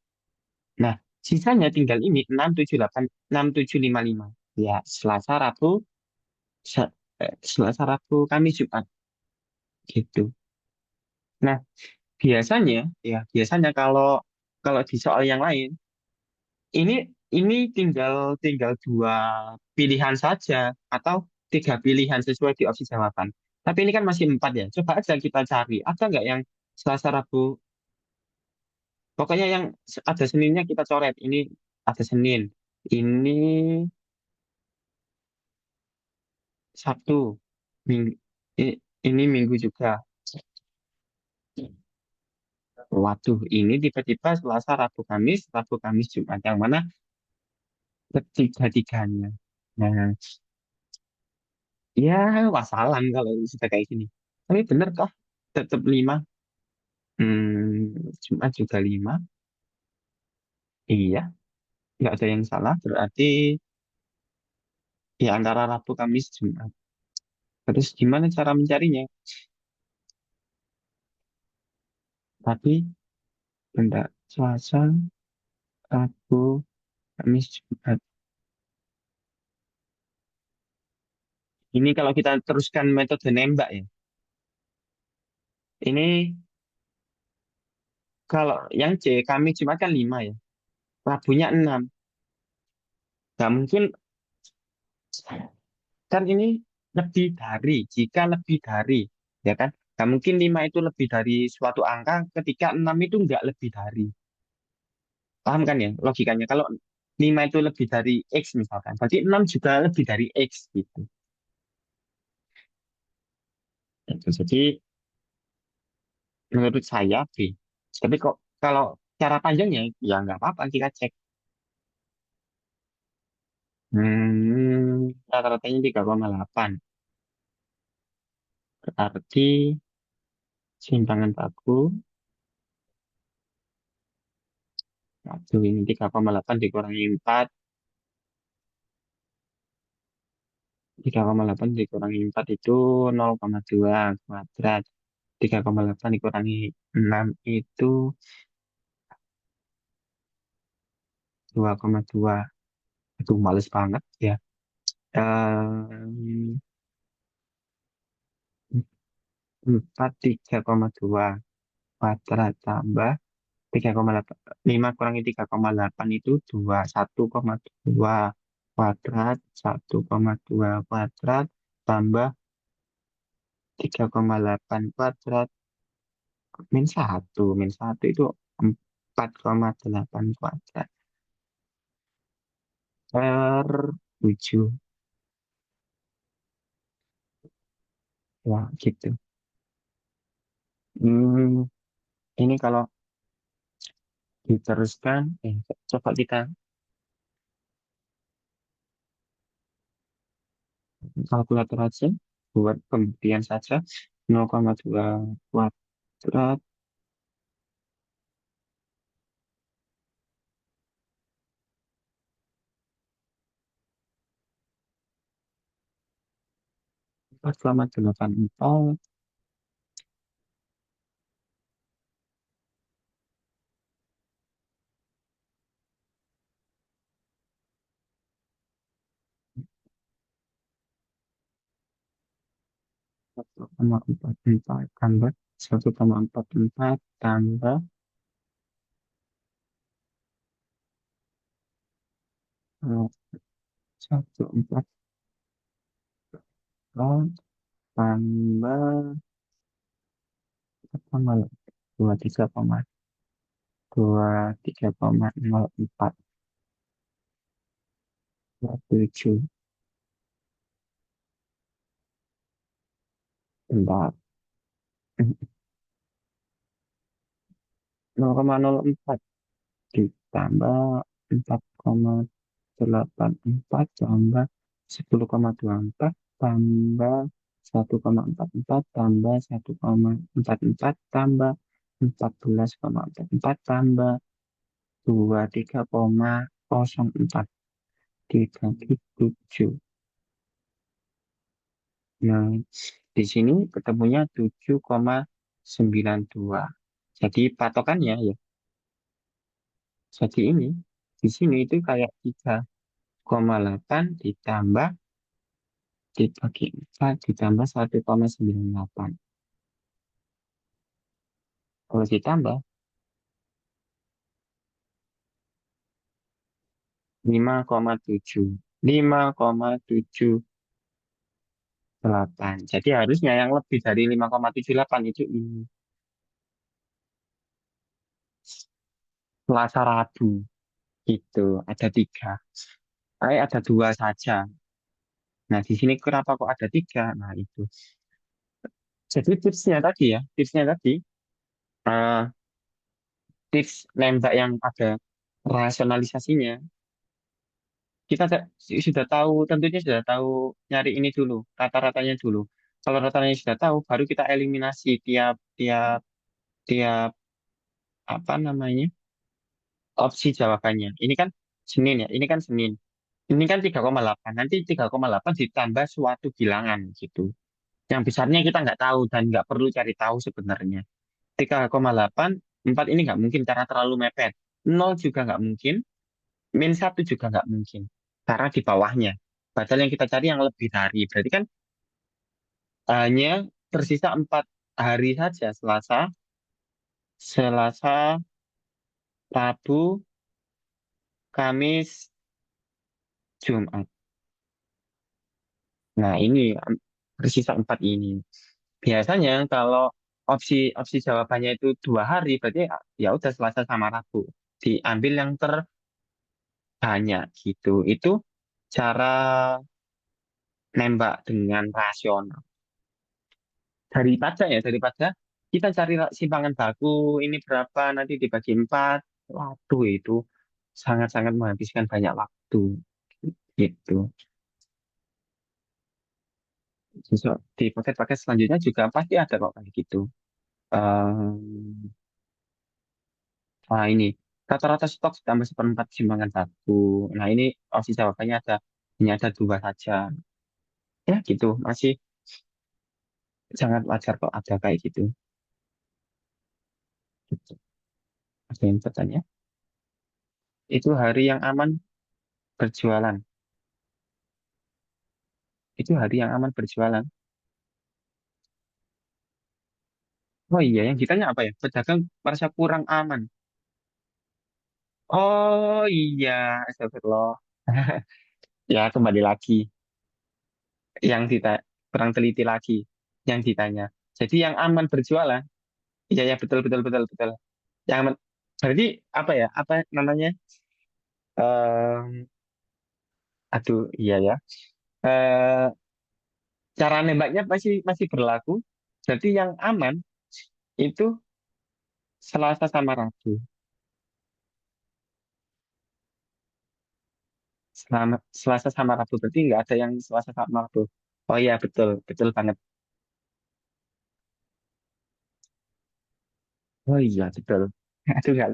Nah, sisanya tinggal ini 6, 7, 8, 6, 7, 5, 5. Ya, Selasa, Rabu, Selasa, Rabu, Kamis, Jumat gitu. Nah, biasanya ya biasanya kalau kalau di soal yang lain ini ini tinggal tinggal dua pilihan saja atau tiga pilihan sesuai di opsi jawaban. Tapi ini kan masih empat ya. Coba aja kita cari ada nggak yang Selasa, Rabu. Pokoknya yang ada Seninnya kita coret. Ini ada Senin. Ini Sabtu. Minggu, ini Minggu juga. Waduh, ini tiba-tiba Selasa, Rabu, Kamis, Jumat. Yang mana ketiga-tiganya. Nah, ya wassalam kalau sudah kayak gini. Tapi bener toh, tetap lima. Jumat juga lima. Iya, nggak ada yang salah. Berarti ya antara Rabu, Kamis, Jumat. Terus gimana cara mencarinya? Tapi benda Selasa, Rabu, Kamis, Jumat. Ini kalau kita teruskan metode nembak ya. Ini kalau yang C, Kamis, Jumat kan lima ya. Rabunya enam. Nggak mungkin kan ini lebih dari, jika lebih dari, ya kan? Nggak mungkin 5 itu lebih dari suatu angka, ketika 6 itu nggak lebih dari. Paham kan ya logikanya? Kalau 5 itu lebih dari X misalkan, berarti 6 juga lebih dari X gitu. Jadi menurut saya B. Tapi kok kalau cara panjangnya, ya nggak apa-apa kita cek. Rata-ratanya 3,8. Berarti simpangan baku, satu ini 3,8 dikurangi 4. 3,8 dikurangi 4 itu 0,2 kuadrat. 3,8 dikurangi 6 itu 2,2. Itu males banget ya. 4 3,2 kuadrat tambah 3,8. 5 kurangi 3,8 itu 2. 1,2 kuadrat. 1,2 kuadrat tambah 3,8 kuadrat min satu. Min satu itu 4,8 kuadrat per 7. Wah, gitu. Hmm, ini kalau diteruskan, coba kita kalkulator aja buat pembuktian saja. 0,2 kuadrat 4,84. Satu koma empat empat tambah 1,44 tambah 1,44 tambah 23,04 27. Bentar. 0,04 ditambah 4,84 tambah 10,24 tambah 1,44 tambah 1,44 tambah 14,44 tambah 23,04 dibagi 7. Nah, di sini ketemunya 7,92. Jadi patokannya ya, jadi ini di sini itu kayak 3,8 ditambah dibagi 4 ditambah 1,98. Kalau ditambah 5,7. 5,78. Jadi harusnya yang lebih dari 5,78 itu ini. Selasa Rabu. Itu ada tiga. Ada dua saja. Nah, di sini kenapa kok ada tiga? Nah, itu. Jadi tipsnya tadi, eh, tips nembak yang ada rasionalisasinya. Kita sudah tahu, tentunya sudah tahu nyari ini dulu, rata-ratanya dulu. Kalau rata-ratanya sudah tahu, baru kita eliminasi tiap tiap tiap apa namanya opsi jawabannya. Ini kan Senin ya, ini kan Senin. Ini kan 3,8. Nanti 3,8 ditambah suatu bilangan gitu. Yang besarnya kita nggak tahu dan nggak perlu cari tahu sebenarnya. 3,8, 4 ini nggak mungkin karena terlalu mepet. Nol juga nggak mungkin, min satu juga nggak mungkin. Karena di bawahnya. Padahal yang kita cari yang lebih dari. Berarti kan hanya tersisa 4 hari saja. Selasa, Rabu, Kamis, Jumat. Nah ini tersisa 4 ini. Biasanya kalau opsi opsi jawabannya itu 2 hari, berarti ya udah Selasa sama Rabu. Diambil yang terbanyak gitu. Itu cara nembak dengan rasional. Daripada kita cari simpangan baku ini berapa nanti dibagi 4. Waduh itu sangat-sangat menghabiskan banyak waktu gitu. Di paket-paket selanjutnya juga pasti ada kok kayak gitu. Ini rata-rata stok tambah seperempat simpangan baku. Nah ini opsi jawabannya hanya ada dua saja. Ya gitu, masih sangat wajar kok ada kayak gitu. Gitu. Ada yang bertanya? Itu hari yang aman berjualan. Itu hari yang aman berjualan. Oh iya, yang ditanya apa ya? Pedagang merasa kurang aman. Oh iya, astagfirullah. Ya kembali lagi, yang kurang teliti lagi, yang ditanya. Jadi yang aman berjualan, iya ya betul betul betul betul. Yang aman, berarti apa ya? Apa namanya? Aduh, iya ya. Eh, Cara nembaknya masih masih berlaku. Jadi yang aman itu Selasa sama Rabu. Selasa sama Rabu berarti nggak ada yang Selasa sama Rabu. Oh iya betul betul banget. Oh iya betul. Aduh nggak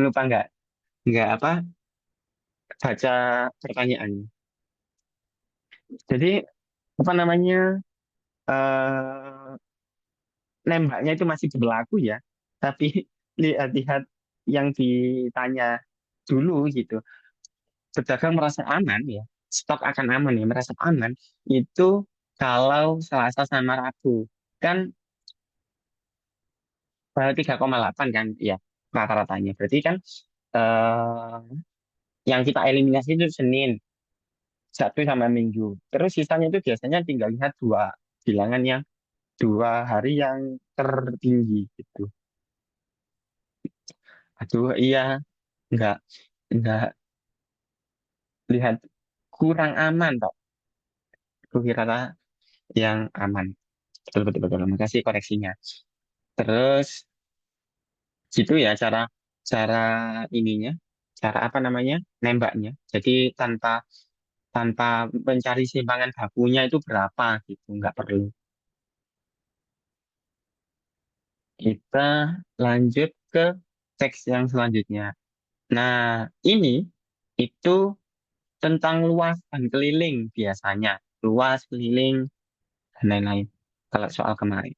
lupa nggak apa baca pertanyaannya. Jadi apa namanya eh nembaknya itu masih berlaku ya. Tapi lihat-lihat yang ditanya dulu gitu. Pedagang merasa aman ya, stok akan aman ya, merasa aman itu kalau Selasa sama Rabu kan 3,8 kan ya rata-ratanya. Berarti kan eh, yang kita eliminasi itu Senin, Sabtu sama Minggu. Terus sisanya itu biasanya tinggal lihat bilangan yang 2 hari yang tertinggi gitu. Aduh iya, nggak nggak lihat kurang aman toh. Aku kira yang aman. Betul betul betul. Makasih koreksinya. Terus gitu ya cara cara ininya, cara apa namanya nembaknya. Jadi tanpa tanpa mencari simpangan bakunya itu berapa gitu, nggak perlu. Kita lanjut ke teks yang selanjutnya. Nah, ini itu tentang luas dan keliling biasanya. Luas, keliling, dan lain-lain. Kalau soal kemarin.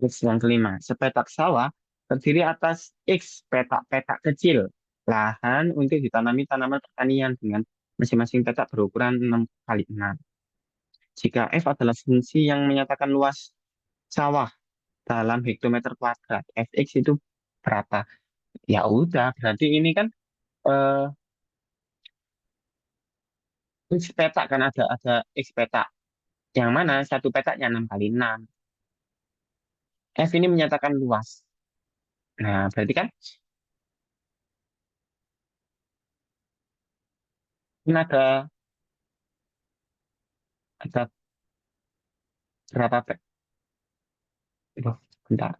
X yang kelima, sepetak sawah terdiri atas X petak-petak kecil lahan untuk ditanami tanaman pertanian dengan masing-masing petak berukuran 6 kali 6. Jika F adalah fungsi yang menyatakan luas sawah dalam hektometer kuadrat, Fx itu berapa? Ya udah, berarti ini kan eh, X petak kan ada X petak. Yang mana satu petaknya 6 kali 6. F ini menyatakan luas. Nah, berarti kan ini ada berapa petak? Bentar.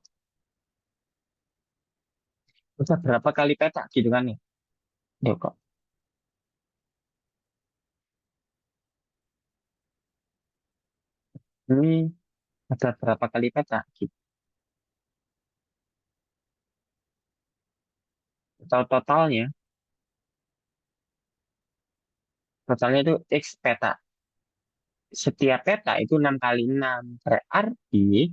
Udah berapa kali petak gitu kan ya? Yuk kok. Ini ada berapa kali petak gitu. Totalnya, totalnya itu X petak. Setiap petak itu 6 kali 6. Berarti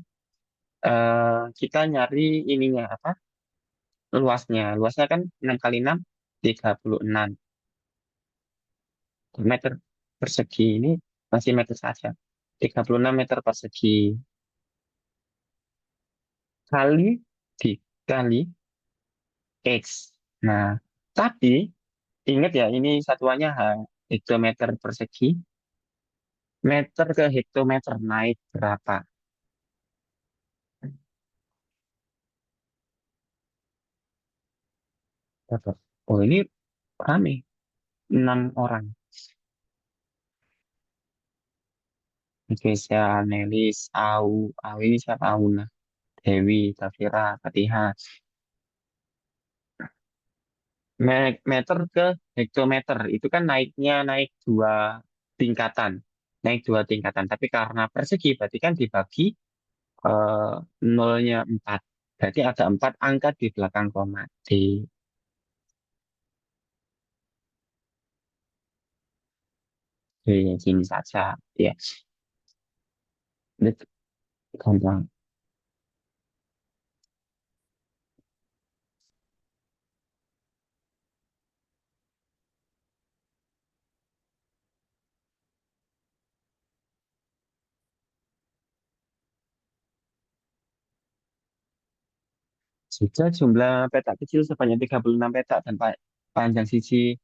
kita nyari ininya apa? Luasnya. Luasnya kan 6 kali 6, 36 meter persegi. Ini masih meter saja. 36 meter persegi. Kali dikali X. Nah, tapi ingat ya, ini satuannya hektometer persegi. Meter ke hektometer naik berapa? Berapa? Oh, ini rame. 6 orang. Indonesia, Nelis, Au ini siapa? Auna, Dewi, Tafira, Fatihah. Meter ke hektometer itu kan naik dua tingkatan, naik dua tingkatan. Tapi karena persegi berarti kan dibagi eh, nolnya 4. Berarti ada 4 angka di belakang koma. Di sini saja. Ya, itu gampang. Jika jumlah petak kecil sebanyak 36 petak dan panjang sisi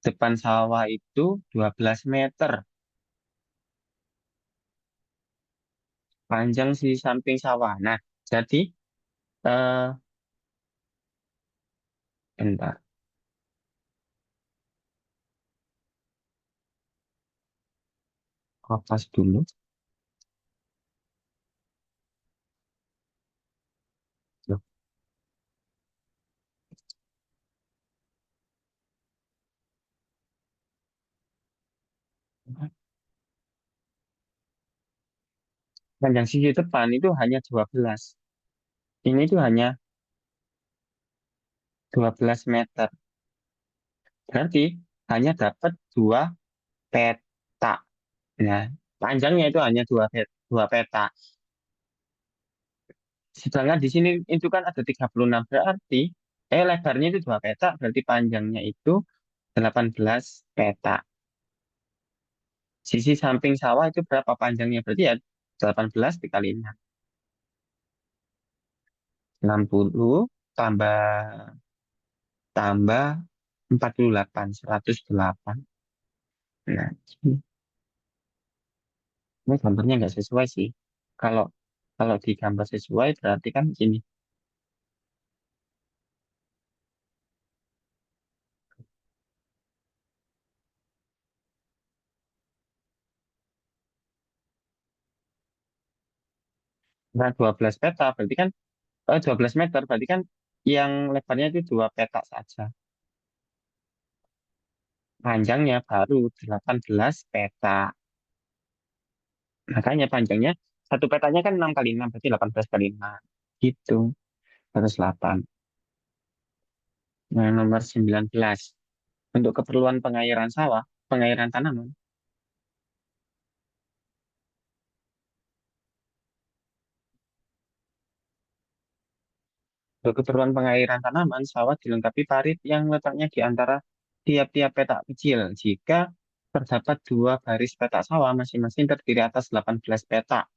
depan sawah itu 12 meter. Panjang sisi samping sawah. Nah, jadi eh bentar, kopas dulu. Loh, panjang sisi depan itu hanya 12. Ini itu hanya 12 meter. Berarti hanya dapat 2 peta. Nah, panjangnya itu hanya dua peta. Sedangkan di sini itu kan ada 36 berarti lebarnya itu 2 peta, berarti panjangnya itu 18 peta. Sisi samping sawah itu berapa panjangnya? Berarti ya 18 dikali 6. 60 tambah tambah 48, 108. Nah, ini gambarnya nggak sesuai sih. Kalau kalau di gambar sesuai berarti kan gini. Nah, 12 peta berarti kan 12 meter berarti kan yang lebarnya itu 2 peta saja. Panjangnya baru 18 peta. Makanya panjangnya satu petanya kan 6 kali 6 berarti 18 kali 6. Gitu. 108. Nah, nomor 19. Untuk keperluan pengairan sawah, pengairan tanaman, Untuk keperluan pengairan tanaman, sawah dilengkapi parit yang letaknya di antara tiap-tiap petak kecil. Jika terdapat dua baris petak sawah, masing-masing terdiri atas 18 petak,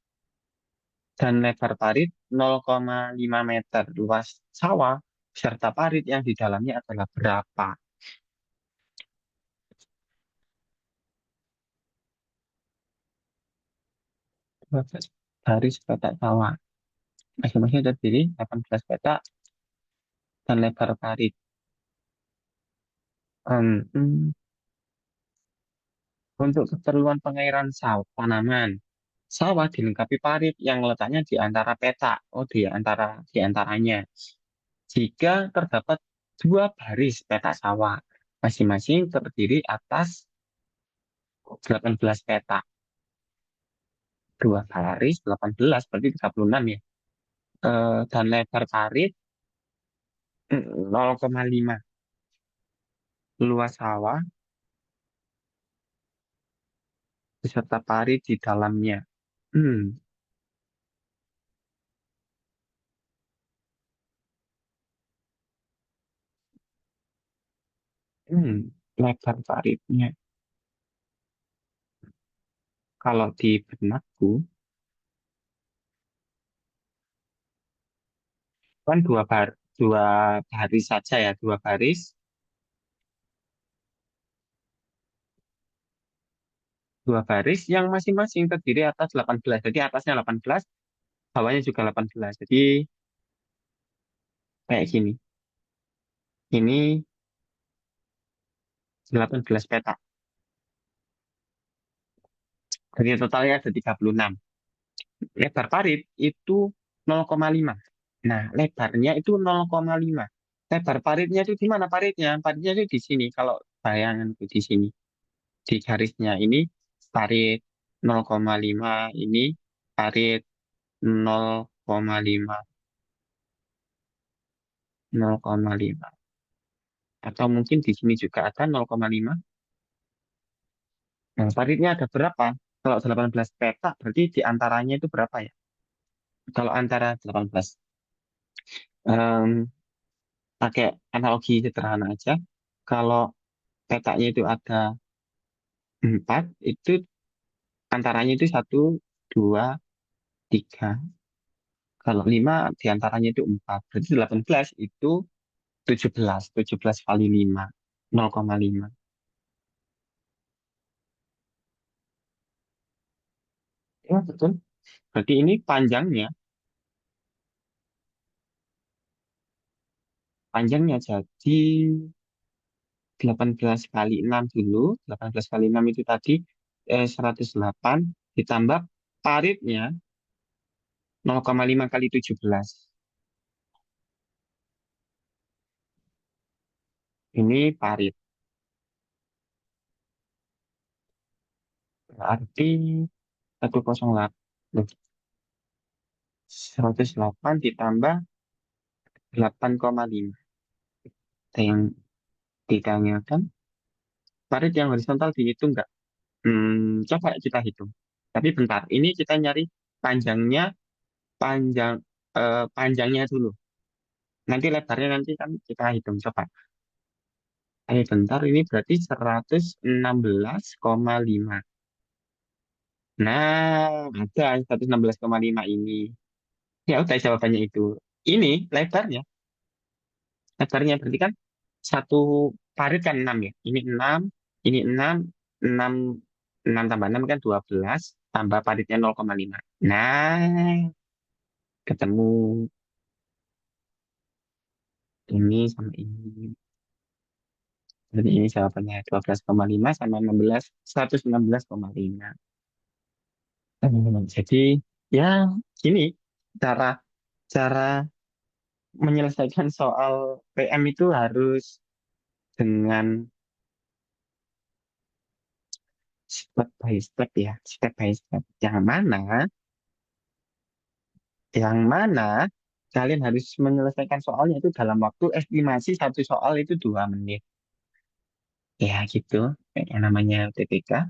dan lebar parit 0,5 meter. Luas sawah serta parit yang di dalamnya adalah berapa? Baris petak sawah. Masing-masing terdiri 18 petak dan lebar parit. Hmm, hmm. Untuk keperluan pengairan sawah tanaman, sawah dilengkapi parit yang letaknya di antara petak. Oh, di antaranya. Jika terdapat dua baris petak sawah, masing-masing terdiri atas 18 petak. Dua baris 18 berarti 36 ya. Dan lebar parit 0,5. Luas sawah beserta parit di dalamnya. Hmm, Lebar paritnya. Kalau di benakku, kan dua baris saja ya, dua baris, dua baris yang masing-masing terdiri atas 18. Jadi atasnya 18, bawahnya juga 18. Jadi kayak gini. Ini 18 petak. Jadi totalnya ada 36. Lebar parit itu 0,5. Nah, lebarnya itu 0,5. Lebar paritnya itu di mana paritnya? Paritnya itu di sini. Kalau bayangan itu di sini. Di garisnya ini parit 0,5, ini parit 0,5, 0,5. Atau mungkin di sini juga ada 0,5. Nah, paritnya ada berapa? Kalau 18 petak berarti di antaranya itu berapa ya? Kalau antara 18, em, pakai analogi sederhana aja. Kalau petaknya itu ada 4, itu antaranya itu satu, 2, 3. Kalau 5 diantaranya itu 4. Berarti 18 itu 17. 17 kali 5. 0,5. Ya, betul. Berarti ini panjangnya jadi 18 kali 6 dulu. 18 kali 6 itu tadi 108 ditambah paritnya 0,5 kali 17. Ini parit. Berarti 108. Loh, 108 ditambah 8,5. Ada yang ditanyakan, parit yang horizontal dihitung nggak? Coba kita hitung. Tapi bentar, ini kita nyari panjangnya, panjang panjangnya dulu. Nanti lebarnya nanti kan kita hitung. Coba. Bentar, ini berarti 116,5. Nah, ada 116,5 ini. Ya udah jawabannya itu. Ini lebarnya. Lebarnya berarti kan satu parit kan 6 ya. Ini 6 6 tambah 6 kan 12, tambah paritnya 0,5. Nah, ketemu ini sama ini. Jadi ini jawabannya 12,5 sama 16, 116,5. Jadi ya gini cara cara menyelesaikan soal PM itu harus dengan step by step ya, step by step. Yang mana kalian harus menyelesaikan soalnya itu dalam waktu estimasi satu soal itu 2 menit. Ya gitu, kayak yang namanya TPK.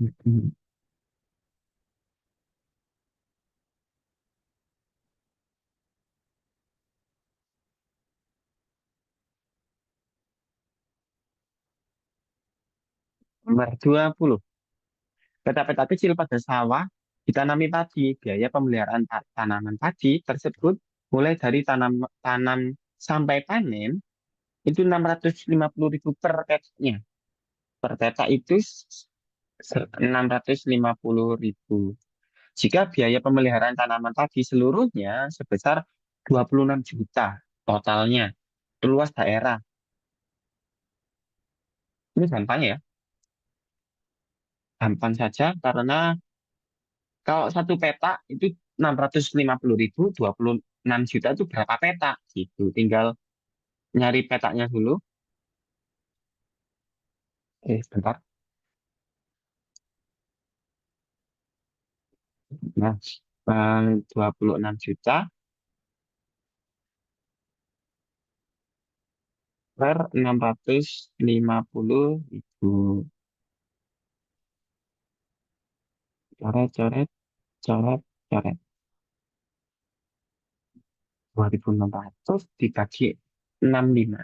Mm-mm. Nomor 20. Peta-peta kecil pada sawah ditanami padi. Biaya pemeliharaan tanaman padi tersebut mulai dari tanam tanam sampai panen itu 650.000 per petanya. Per peta itu 650.000. Jika biaya pemeliharaan tanaman padi seluruhnya sebesar 26 juta totalnya. Luas daerah. Ini gampang ya. Gampang saja karena kalau satu peta itu 650.000, 26 juta itu berapa peta gitu. Tinggal nyari petanya dulu. Sebentar. Nah, 26 juta per 650.000. Coret, coret, coret, coret. 2.600 dibagi 65.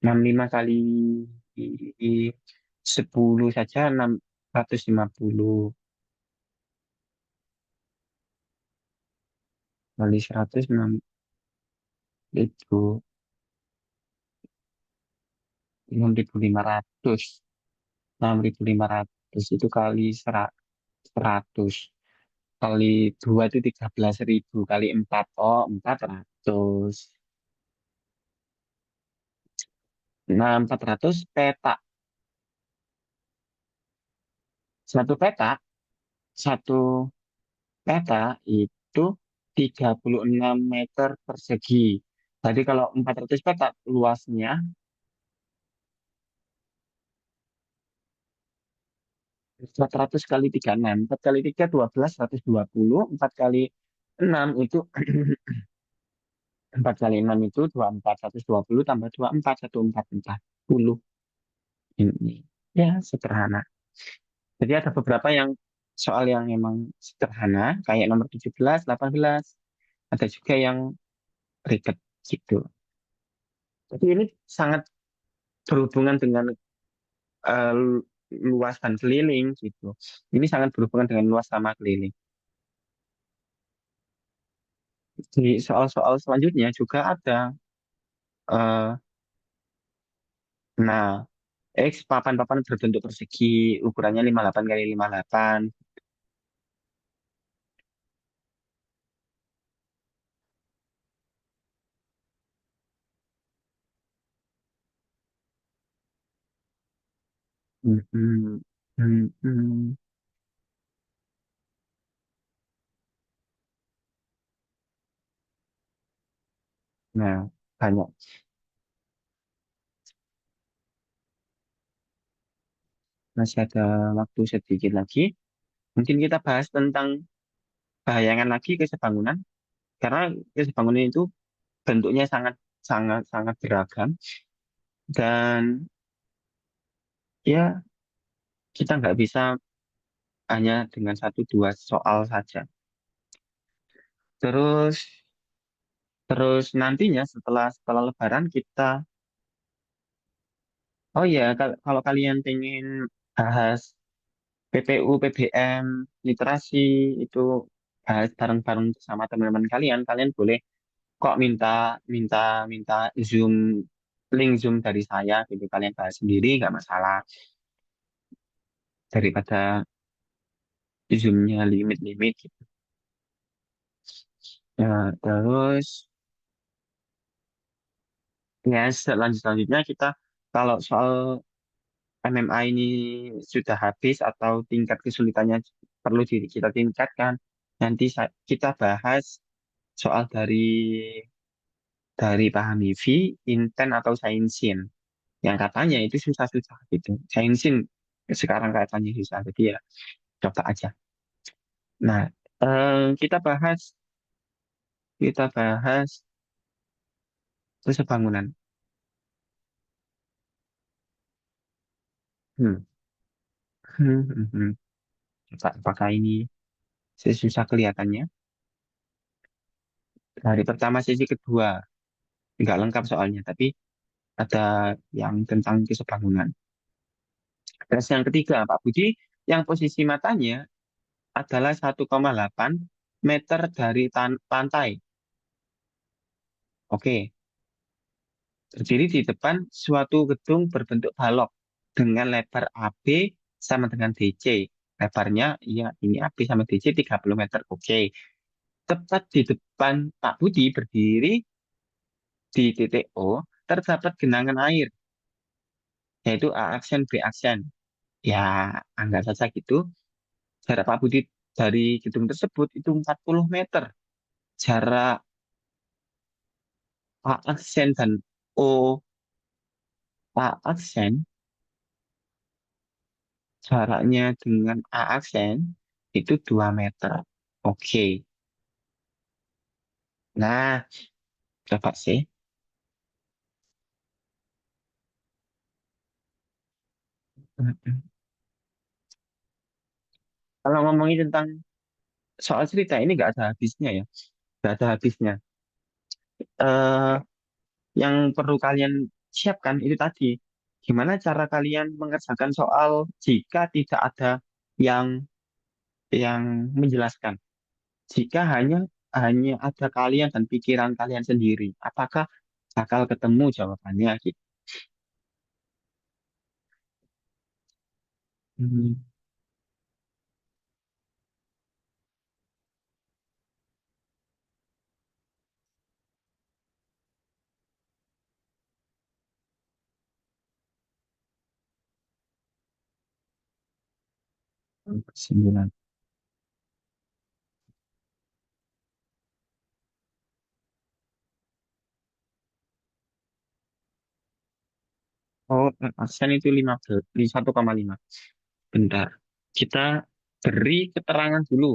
65 kali 10 saja 650 kali 100 ribu 6.500 6.500 itu kali 100 kali 2 itu 13.000 kali 4 oh 400. Nah 400 peta, satu peta satu peta itu 36 meter persegi. Jadi kalau 400 peta luasnya 400 kali 3 6. 4 kali 3 12, 120. 4 kali 6 itu 4 kali 6 itu 24, 120 tambah 24, 1440. Ini ya sederhana. Jadi ada beberapa yang soal yang memang sederhana, kayak nomor 17, 18. Ada juga yang ribet gitu. Jadi ini sangat berhubungan dengan eh, luas dan keliling gitu. Ini sangat berhubungan dengan luas sama keliling. Di soal-soal selanjutnya juga ada. eh, nah, X papan-papan berbentuk persegi, ukurannya 58 kali 58. Mhm, mhm. Nah, banyak. Masih ada waktu sedikit lagi. Mungkin kita bahas tentang bayangan lagi kesebangunan. Karena kesebangunan itu bentuknya sangat, sangat, sangat beragam. Dan ya, kita nggak bisa hanya dengan satu dua soal saja. Terus, terus nantinya setelah setelah Lebaran kita, oh ya, kalau kalian pengen bahas PPU, PBM, literasi itu bahas bareng-bareng sama teman-teman kalian, kalian boleh kok minta minta minta Zoom link Zoom dari saya gitu kalian bahas sendiri nggak masalah daripada Zoom-nya limit-limit gitu. Ya, terus ya selanjutnya kita kalau soal MMA ini sudah habis atau tingkat kesulitannya perlu kita tingkatkan, nanti kita bahas soal dari paham HIV, intent atau sainsin. Yang katanya itu susah-susah gitu. Sainsin sekarang katanya susah. Jadi ya coba aja. Nah, kita bahas terus bangunan. Hmm. Hmm, hmm, hmm. Apakah ini sesusah kelihatannya? Hari pertama sesi kedua, nggak lengkap soalnya, tapi ada yang tentang kesebangunan. Terus yang ketiga, Pak Budi, yang posisi matanya adalah 1,8 meter dari pantai. Oke, berdiri di depan suatu gedung berbentuk balok dengan lebar AB sama dengan DC. Lebarnya, ya ini AB sama DC 30 meter. Oke, tepat di depan Pak Budi berdiri di titik O, terdapat genangan air, yaitu A aksen, B aksen. Ya, anggap saja gitu. Jarak Pak Budi dari gedung tersebut itu 40 meter. Jarak A aksen dan O A aksen, jaraknya dengan A aksen itu 2 meter. Oke. Nah, coba sih. Kalau ngomongin tentang soal cerita ini nggak ada habisnya ya. Nggak ada habisnya. Eh, yang perlu kalian siapkan itu tadi. Gimana cara kalian mengerjakan soal jika tidak ada yang menjelaskan? Jika hanya hanya ada kalian dan pikiran kalian sendiri, apakah bakal ketemu jawabannya gitu? Hmm, Sembilan. Oh, aksen itu 15, di 1,5. Bentar. Kita beri keterangan dulu.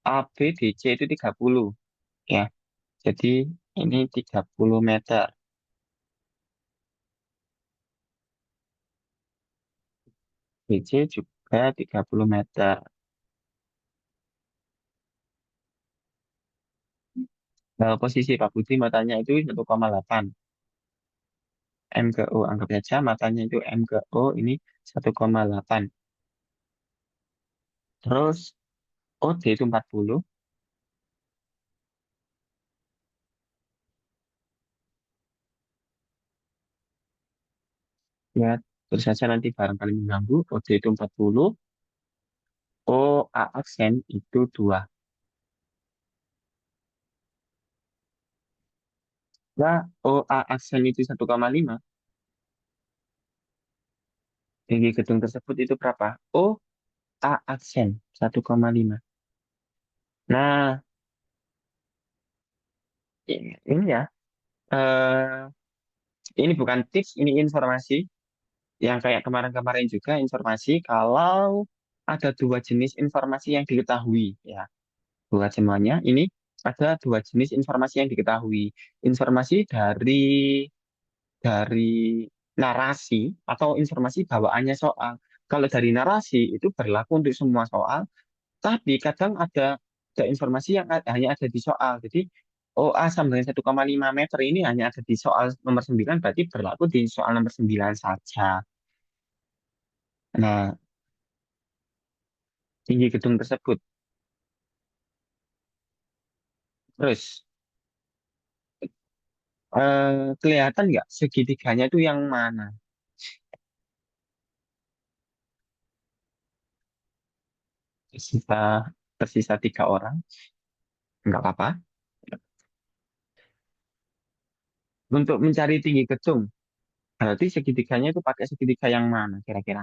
A, B, D, C itu 30. Ya, jadi ini 30 meter. B, C juga 30 meter. Posisi Pak Budi matanya itu 1,8. M ke O, anggap saja matanya itu M ke O ini 1,8. Terus O, D itu 40. Ya, terus saja nanti barangkali mengganggu. O, D itu 40. O, A aksen itu 2. Nah, OA aksen itu 1,5. Tinggi gedung tersebut itu berapa? OA aksen 1,5. Nah, ini ya. eh ini bukan tips, ini informasi. Yang kayak kemarin-kemarin juga informasi kalau ada dua jenis informasi yang diketahui. Ya, buat semuanya. Ini ada dua jenis informasi yang diketahui. Informasi dari narasi atau informasi bawaannya soal. Kalau dari narasi itu berlaku untuk semua soal, tapi kadang ada informasi yang hanya ada di soal. Jadi OA sama dengan 1,5 meter ini hanya ada di soal nomor 9, berarti berlaku di soal nomor 9 saja. Nah, tinggi gedung tersebut. Terus, kelihatan nggak segitiganya itu yang mana? Tersisa, tersisa 3 orang, nggak apa-apa. Untuk mencari tinggi gedung, berarti segitiganya itu pakai segitiga yang mana kira-kira?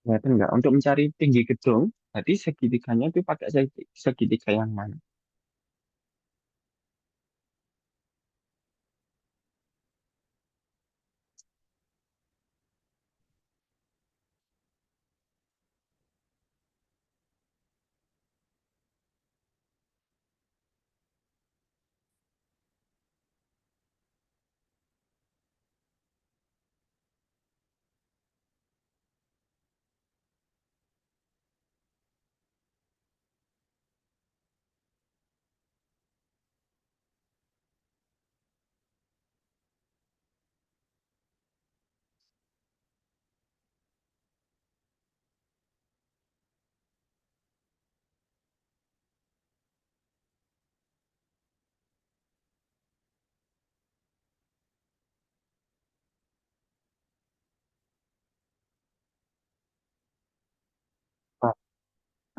Kelihatan nggak? Untuk mencari tinggi gedung, berarti segitiganya itu pakai segitiga yang mana?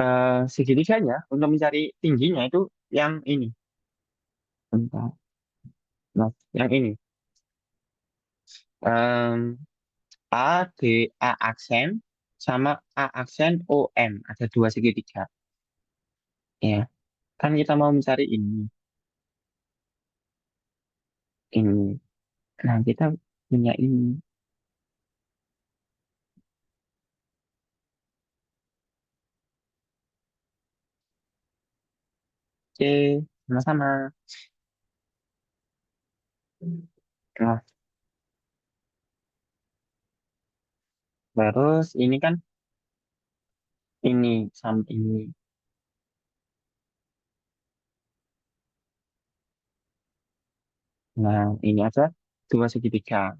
Oh, segitiganya untuk mencari tingginya itu yang ini. Bentar. Nah, yang ini. Em, A, D, A aksen sama A aksen O, M. Ada dua segitiga. Ya, kan kita mau mencari ini. Ini. Nah, kita punya ini. C, sama-sama. Nah, terus ini kan ini sama ini. Nah, ini ada dua segitiga.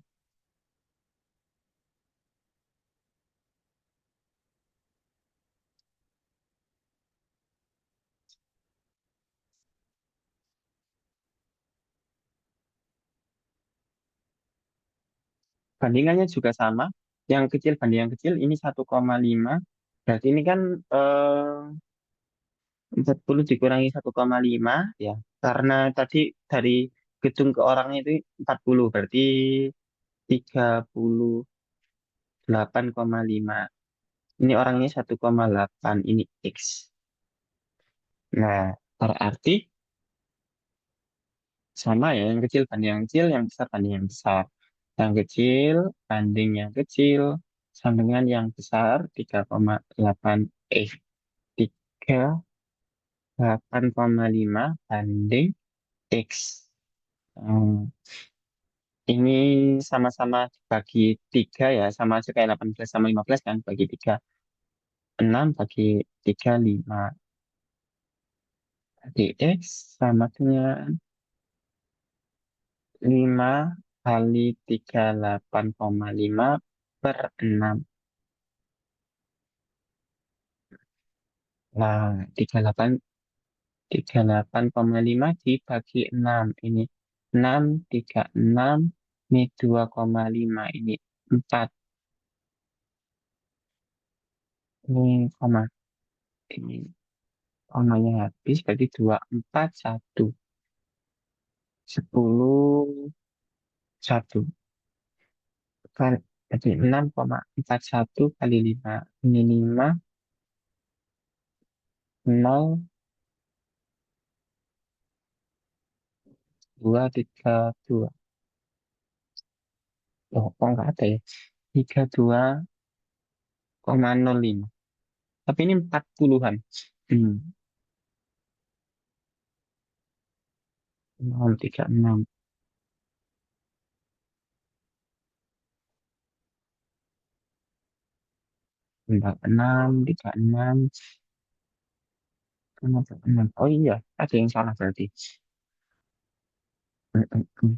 Bandingannya juga sama. Yang kecil banding yang kecil ini 1,5. Berarti ini kan 40 dikurangi 1,5 ya. Karena tadi dari gedung ke orangnya itu 40. Berarti 38,5. Ini orangnya 1,8. Ini X. Nah, berarti sama ya. Yang kecil banding yang kecil, yang besar banding yang besar. Yang kecil banding yang kecil sama dengan yang besar 3,8 3,8,5 banding X. Hmm, ini sama-sama bagi 3 ya, sama aja kayak 18 sama 15 kan, bagi 3. 6 bagi 3, 5. Bagi X sama dengan 5 kali 38,5 per 6. Nah, 38,5 dibagi 6. Ini 6, 36, ini 2,5. Ini 4. Ini koma. Ini komanya habis, berarti 2, 4, 1. 10, 1. Kali, jadi 6,41 kali 5. Ini 5, 0, 2, 3, 2. Oh, kok nggak ada ya? 32,05. Tapi ini 40-an. Hmm, 0,36. Bentar, 6, 36, 6. Oh iya, ada yang salah berarti. 40.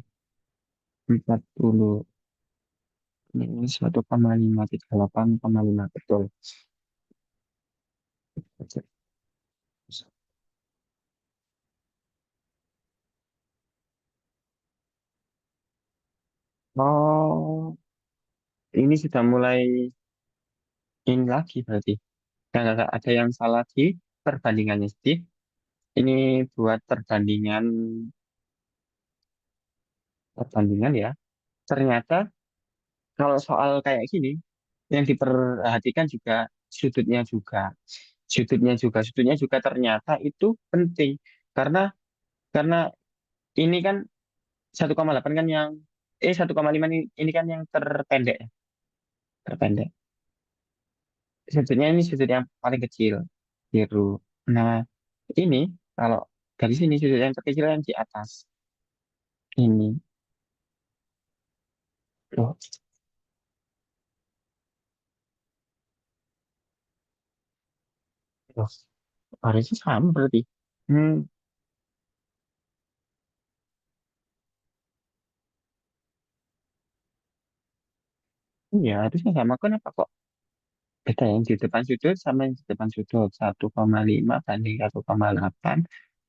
Ini 1,538,5 betul. Oh, ini sudah mulai ini lagi berarti. Nggak ada yang salah di perbandingannya, Steve. Ini buat perbandingan ya. Ternyata kalau soal kayak gini, yang diperhatikan juga sudutnya juga. Sudutnya juga ternyata itu penting karena karena ini kan 1,8 kan yang 1,5 ini kan yang terpendek ya, terpendek. Sudutnya ini sudut yang paling kecil biru. Nah, ini kalau dari sini sudut yang terkecil yang di atas ini. Loh, loh, harusnya sama berarti. Hmm, iya harusnya sama. Kenapa kok beda yang di depan sudut sama yang di depan sudut 1,5 banding 1,8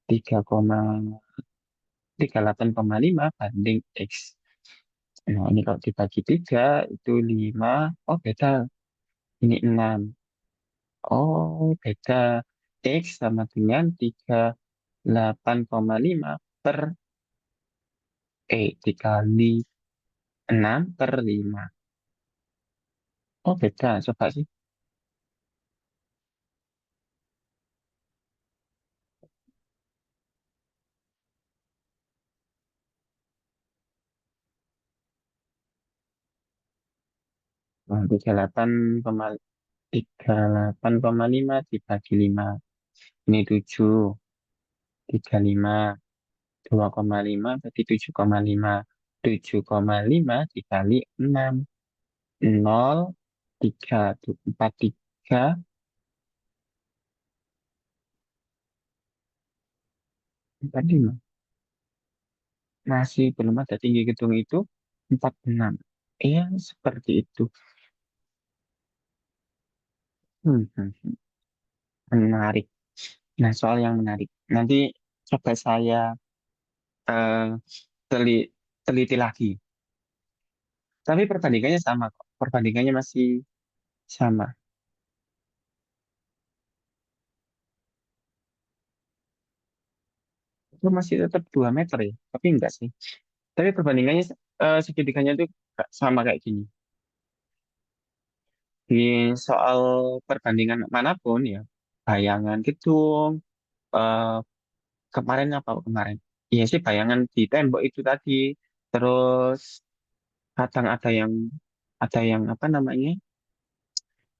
3,38,5 banding X. Nah, ini kalau dibagi 3 itu 5. Oh, beda. Ini 6. Oh, beda. X sama dengan 38,5 per dikali 6 per 5. Oh, beda. Coba sih. Nah, 38,5 dibagi 5. Ini 7. 35. 2,5 berarti 7,5. 7,5 dikali 6. 0,343. 45. Masih belum ada tinggi gedung itu 46. Iya, seperti itu. Hmm. Menarik. Nah, soal yang menarik. Nanti coba saya eh, teli- teliti lagi. Tapi perbandingannya sama kok. Perbandingannya masih sama. Itu masih tetap 2 meter ya. Tapi enggak sih. Tapi perbandingannya segitiganya itu sama kayak gini. Di soal perbandingan manapun ya, bayangan gedung, eh, kemarin apa kemarin? Iya sih bayangan di tembok itu tadi. Terus kadang ada yang apa namanya?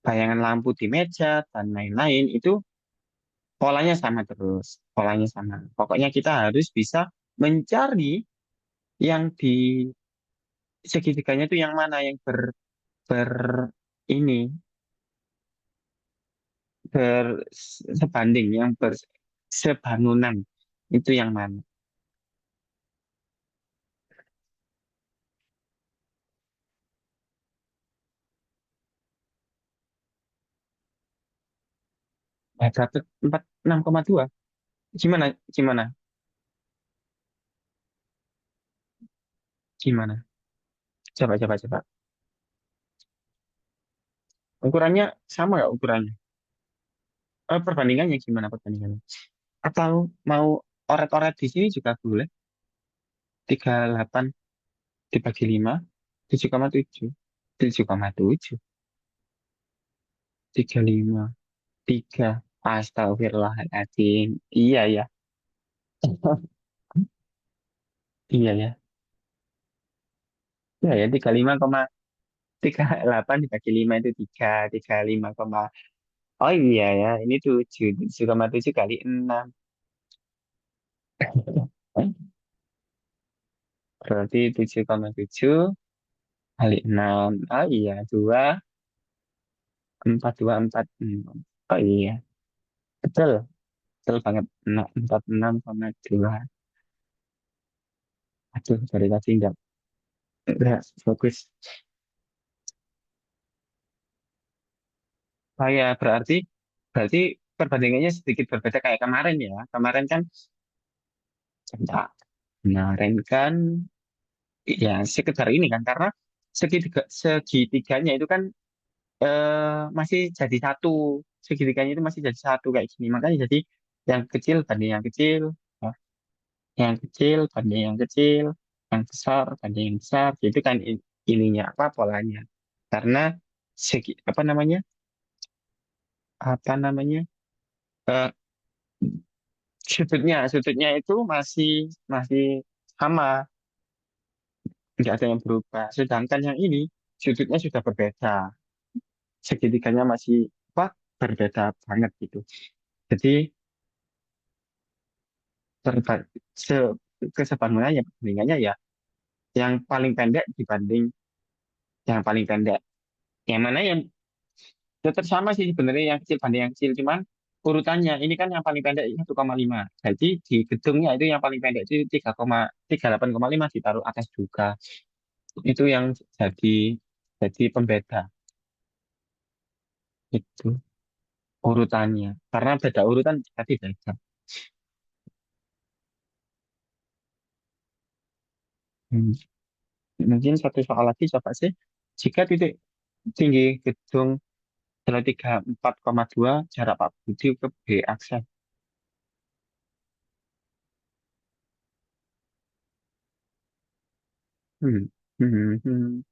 Bayangan lampu di meja dan lain-lain itu polanya sama terus. Polanya sama. Pokoknya kita harus bisa mencari yang di segitiganya itu yang mana yang ber ini bersebanding yang bersebangunan itu yang mana. Nah, dapat 46,2. Gimana? Gimana? Gimana? Coba. Ukurannya sama nggak ukurannya? Perbandingannya gimana perbandingannya? Atau mau oret-oret di sini juga boleh. 38 dibagi 5, 7,7. 7,7. 35. 3. Astagfirullahaladzim. Iya ya. Iya ya. Iya ya, 35,38 dibagi 5 itu 3. 35, oh iya ya, ini 7. 7,7 kali 6. Berarti 7,7 kali 6. Oh iya, 2,424. Oh iya, betul. Betul banget. 46,2. Aduh, dari tadi enggak fokus. Oh ya, berarti perbandingannya sedikit berbeda kayak kemarin ya. Enggak. Kemarin kan ya sekedar ini kan karena segitiganya itu kan masih jadi satu. Segitiganya itu masih jadi satu kayak gini. Makanya jadi yang kecil banding yang kecil, ya. Yang kecil banding yang kecil, yang besar banding yang besar. Itu kan ininya apa polanya. Karena apa namanya, apa namanya, eh, sudutnya itu masih masih sama, nggak ada yang berubah. Sedangkan yang ini sudutnya sudah berbeda, segitiganya masih apa, berbeda banget gitu. Jadi terba se kesebangunannya perbandingannya ya yang paling pendek dibanding yang paling pendek. Yang mana yang tetap sama sih sebenarnya, yang kecil banding yang kecil, cuman urutannya ini kan yang paling pendek 1,5. Jadi di gedungnya itu yang paling pendek itu 38,5 ditaruh atas juga. Itu yang jadi jadi pembeda itu urutannya. Karena beda urutan tadi beda. Hmm. Mungkin satu soal lagi coba sih. Jika titik tinggi gedung adalah 34,2, jarak Pak Budi ke B aksen. Hmm. Hmm. Hmm.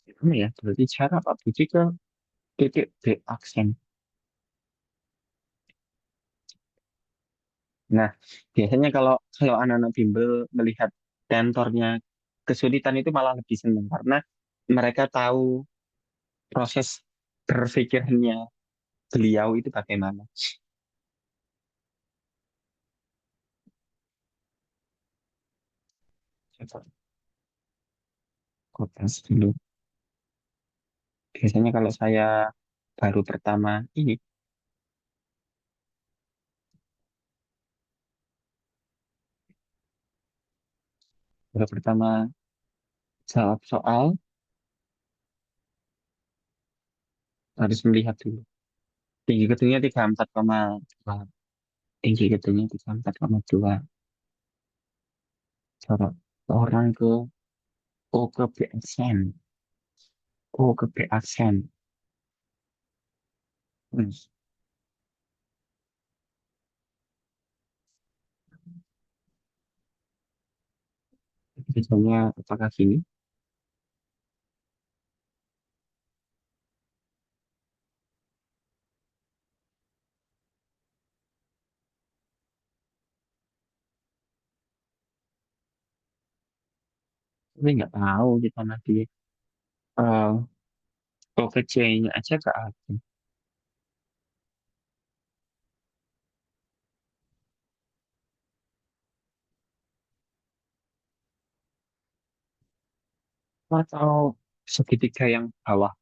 Gimana ya? Berarti jarak Pak Budi ke titik B aksen. Nah, biasanya kalau kalau anak-anak bimbel melihat tentornya kesulitan itu malah lebih senang karena mereka tahu proses berpikirnya beliau itu bagaimana. Coba kopas dulu. Biasanya kalau saya baru pertama ini, baru pertama jawab soal, harus melihat dulu. Tinggi gedungnya 34,2. Tinggi gedungnya 34,2. Coba orang ke O ke B aksen. O ke B aksen. Hmm. Biasanya apakah gini? Tapi nggak tahu kita nanti eh O ke C-nya aja ke A. Atau segitiga yang bawah.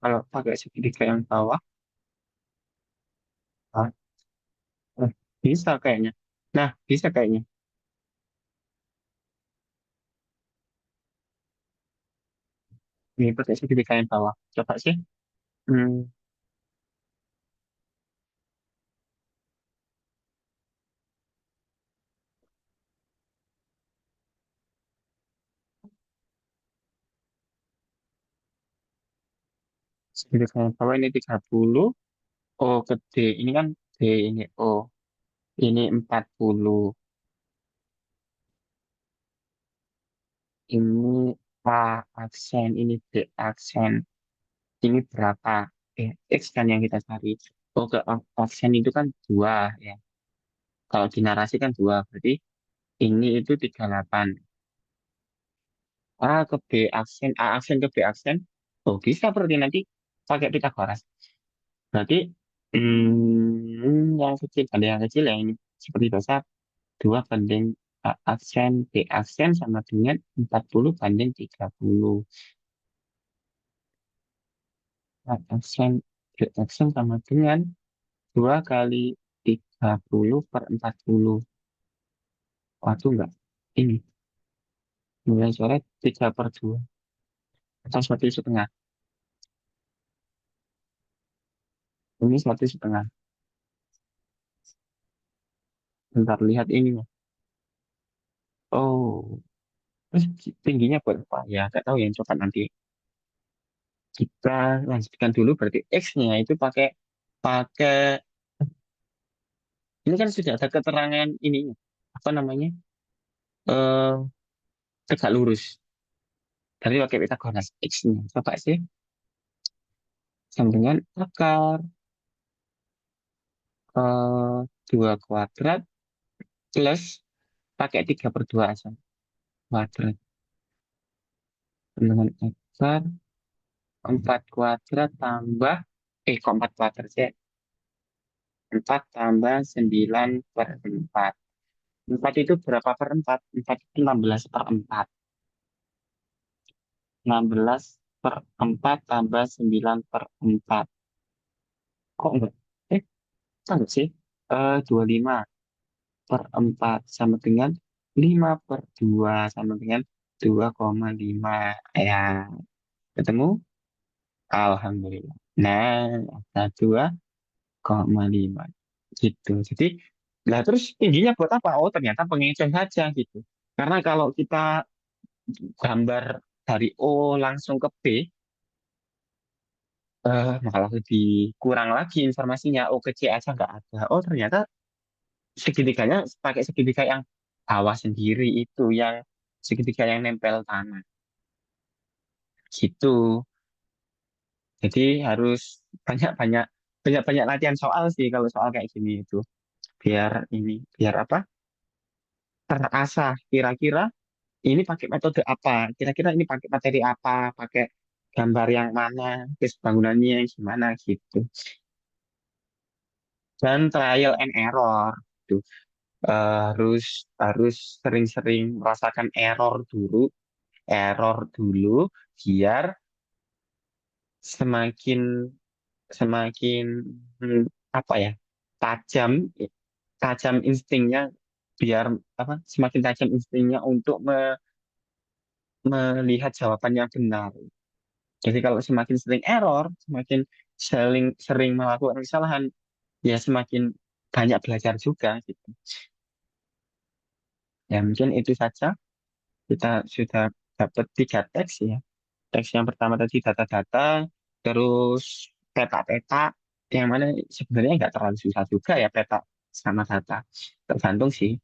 Kalau pakai segitiga yang bawah, ah, eh, bisa kayaknya. Nah, bisa kayaknya. Ini pakai segitiga yang bawah. Coba sih. Hmm, segitiga yang bawah ini 30. O ke D. Ini kan D, ini O. Ini 40. Ini A aksen, ini B aksen. Ini berapa? X kan yang kita cari. O ke aksen itu kan 2 ya. Kalau di narasi kan 2. Berarti ini itu 38. A ke B aksen, A aksen ke B aksen. Oh, bisa berarti nanti pakai Pitagoras. Berarti yang kecil banding yang kecil ya ini. Seperti biasa, 2 banding A aksen, B aksen sama dengan 40 banding 30. A aksen, B aksen sama dengan 2 kali 30 per 40. Waduh enggak. Ini, mulai sore 3 per 2. Atau 1,5. Ini 1,5. Bentar, lihat ini. Oh. Terus tingginya buat apa? Ya, nggak tahu yang coba nanti kita lanjutkan dulu. Berarti X-nya itu pakai pakai ini kan sudah ada keterangan ininya. Apa namanya? Eh, tegak lurus. Berarti pakai Pitagoras X-nya. Coba sih. Sambungan akar 2 kuadrat plus pakai 3/2 aja. Kuadrat. Sambungan akar 4 kuadrat tambah, kok 4 kuadrat sih? 4 tambah 9/4. 4 itu berapa per 4? 4 itu 16/4. 16/4 tambah 9/4. Kok enggak? Eh, enggak sih? 25/4 sama dengan 5/2 sama dengan 2,5. Ya, ketemu? Alhamdulillah. Nah, ada 2,5. Gitu. Jadi, lah terus tingginya buat apa? Oh, ternyata pengecer saja gitu. Karena kalau kita gambar dari O langsung ke B, malah lebih kurang lagi informasinya. O ke C aja nggak ada. Oh, ternyata segitiganya pakai segitiga yang bawah sendiri itu, yang segitiga yang nempel tanah. Gitu. Jadi harus banyak-banyak banyak-banyak latihan soal sih kalau soal kayak gini itu. Biar apa? Terasah kira-kira ini pakai metode apa? Kira-kira ini pakai materi apa? Pakai gambar yang mana? Terus bangunannya yang gimana gitu. Dan trial and error. Tuh, harus harus sering-sering merasakan error dulu biar semakin semakin apa ya? tajam tajam instingnya, biar apa? Semakin tajam instingnya untuk melihat jawaban yang benar. Jadi kalau semakin sering error, semakin sering melakukan kesalahan, ya semakin banyak belajar juga gitu. Ya mungkin itu saja. Kita sudah dapat 3 teks ya. Teks yang pertama tadi data-data, terus peta-peta, yang mana sebenarnya nggak terlalu susah juga ya peta sama data. Tergantung sih.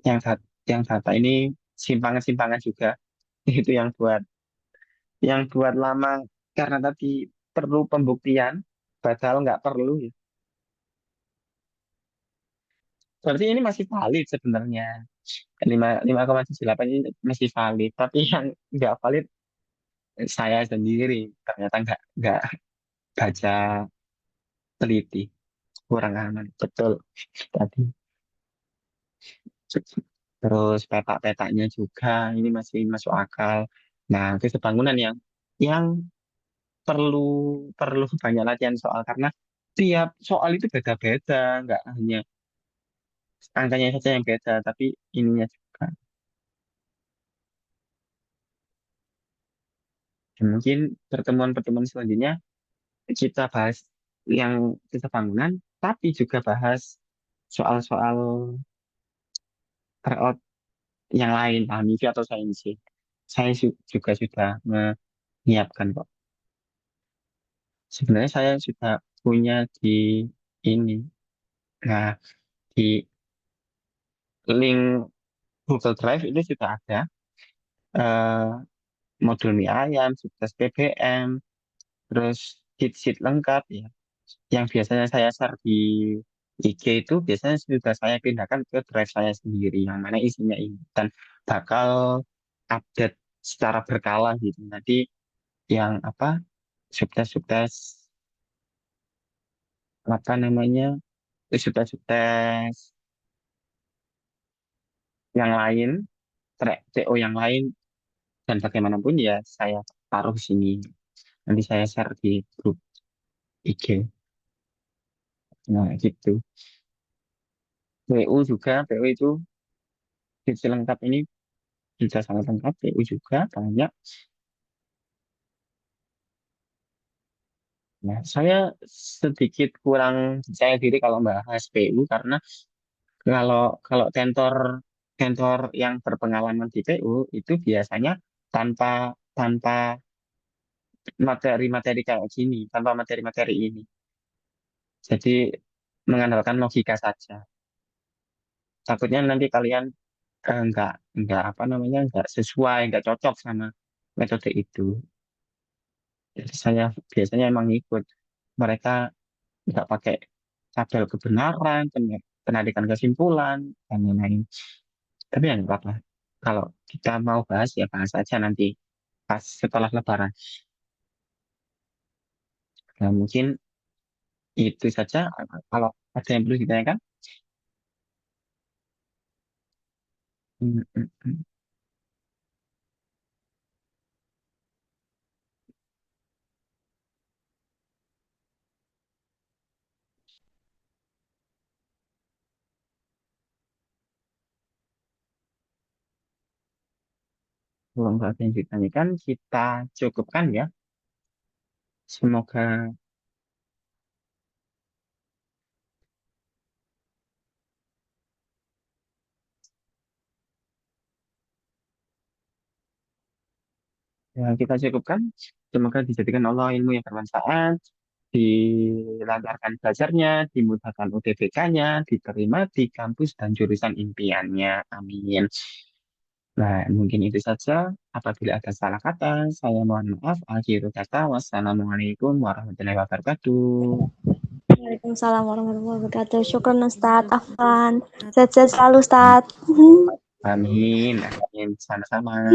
Yang data ini simpangan-simpangan juga. Itu yang buat lama karena tadi perlu pembuktian, padahal nggak perlu ya. Berarti ini masih valid sebenarnya. 5,78 ini masih valid, tapi yang nggak valid saya sendiri ternyata nggak baca teliti, kurang aman betul tadi. Terus peta-petanya juga ini masih masuk akal. Nah, itu bangunan yang perlu perlu banyak latihan soal, karena tiap soal itu beda-beda, nggak hanya angkanya saja yang beda, tapi ininya juga. Dan mungkin pertemuan-pertemuan selanjutnya kita bahas yang kita bangunan, tapi juga bahas soal-soal tryout yang lain, Hanifi atau sains sih. Saya juga sudah menyiapkan kok. Sebenarnya saya sudah punya di ini. Nah, di link Google Drive itu sudah ada eh, modul mie ayam, sukses PBM, terus sheet-sheet lengkap ya. Yang biasanya saya share di IG itu biasanya sudah saya pindahkan ke drive saya sendiri yang mana isinya ini, dan bakal update secara berkala gitu. Nanti yang apa, subtes-subtes apa namanya, subtes-subtes yang lain, track TO yang lain, dan bagaimanapun ya saya taruh di sini. Nanti saya share di grup IG. Nah gitu. PU itu sisi lengkap ini bisa sangat lengkap. PU juga banyak. Nah, saya sedikit kurang percaya diri kalau bahas PU, karena kalau kalau tentor kantor yang berpengalaman di PU itu biasanya tanpa tanpa materi-materi kayak gini, tanpa materi-materi ini. Jadi mengandalkan logika saja. Takutnya nanti kalian nggak apa namanya nggak sesuai, nggak cocok sama metode itu. Jadi saya biasanya emang ikut mereka nggak pakai tabel kebenaran, penarikan kesimpulan dan lain-lain. Tapi ya nggak apa-apa. Kalau kita mau bahas ya bahas aja nanti pas setelah Lebaran. Nah, mungkin itu saja. Kalau ada yang perlu ditanyakan, hmm, hmm, hmm. Kalau nggak ada yang ditanyakan, kita cukupkan ya. Semoga ya, kita cukupkan. Semoga dijadikan Allah ilmu yang bermanfaat, dilancarkan belajarnya, dimudahkan UTBK-nya, diterima di kampus dan jurusan impiannya. Amin. Nah, mungkin itu saja. Apabila ada salah kata, saya mohon maaf. Akhirul kata, wassalamualaikum warahmatullahi wabarakatuh. Waalaikumsalam warahmatullahi wabarakatuh. Syukran Ustadz Afan. Sehat-sehat selalu Ustadz. Amin. Amin. Sama-sama.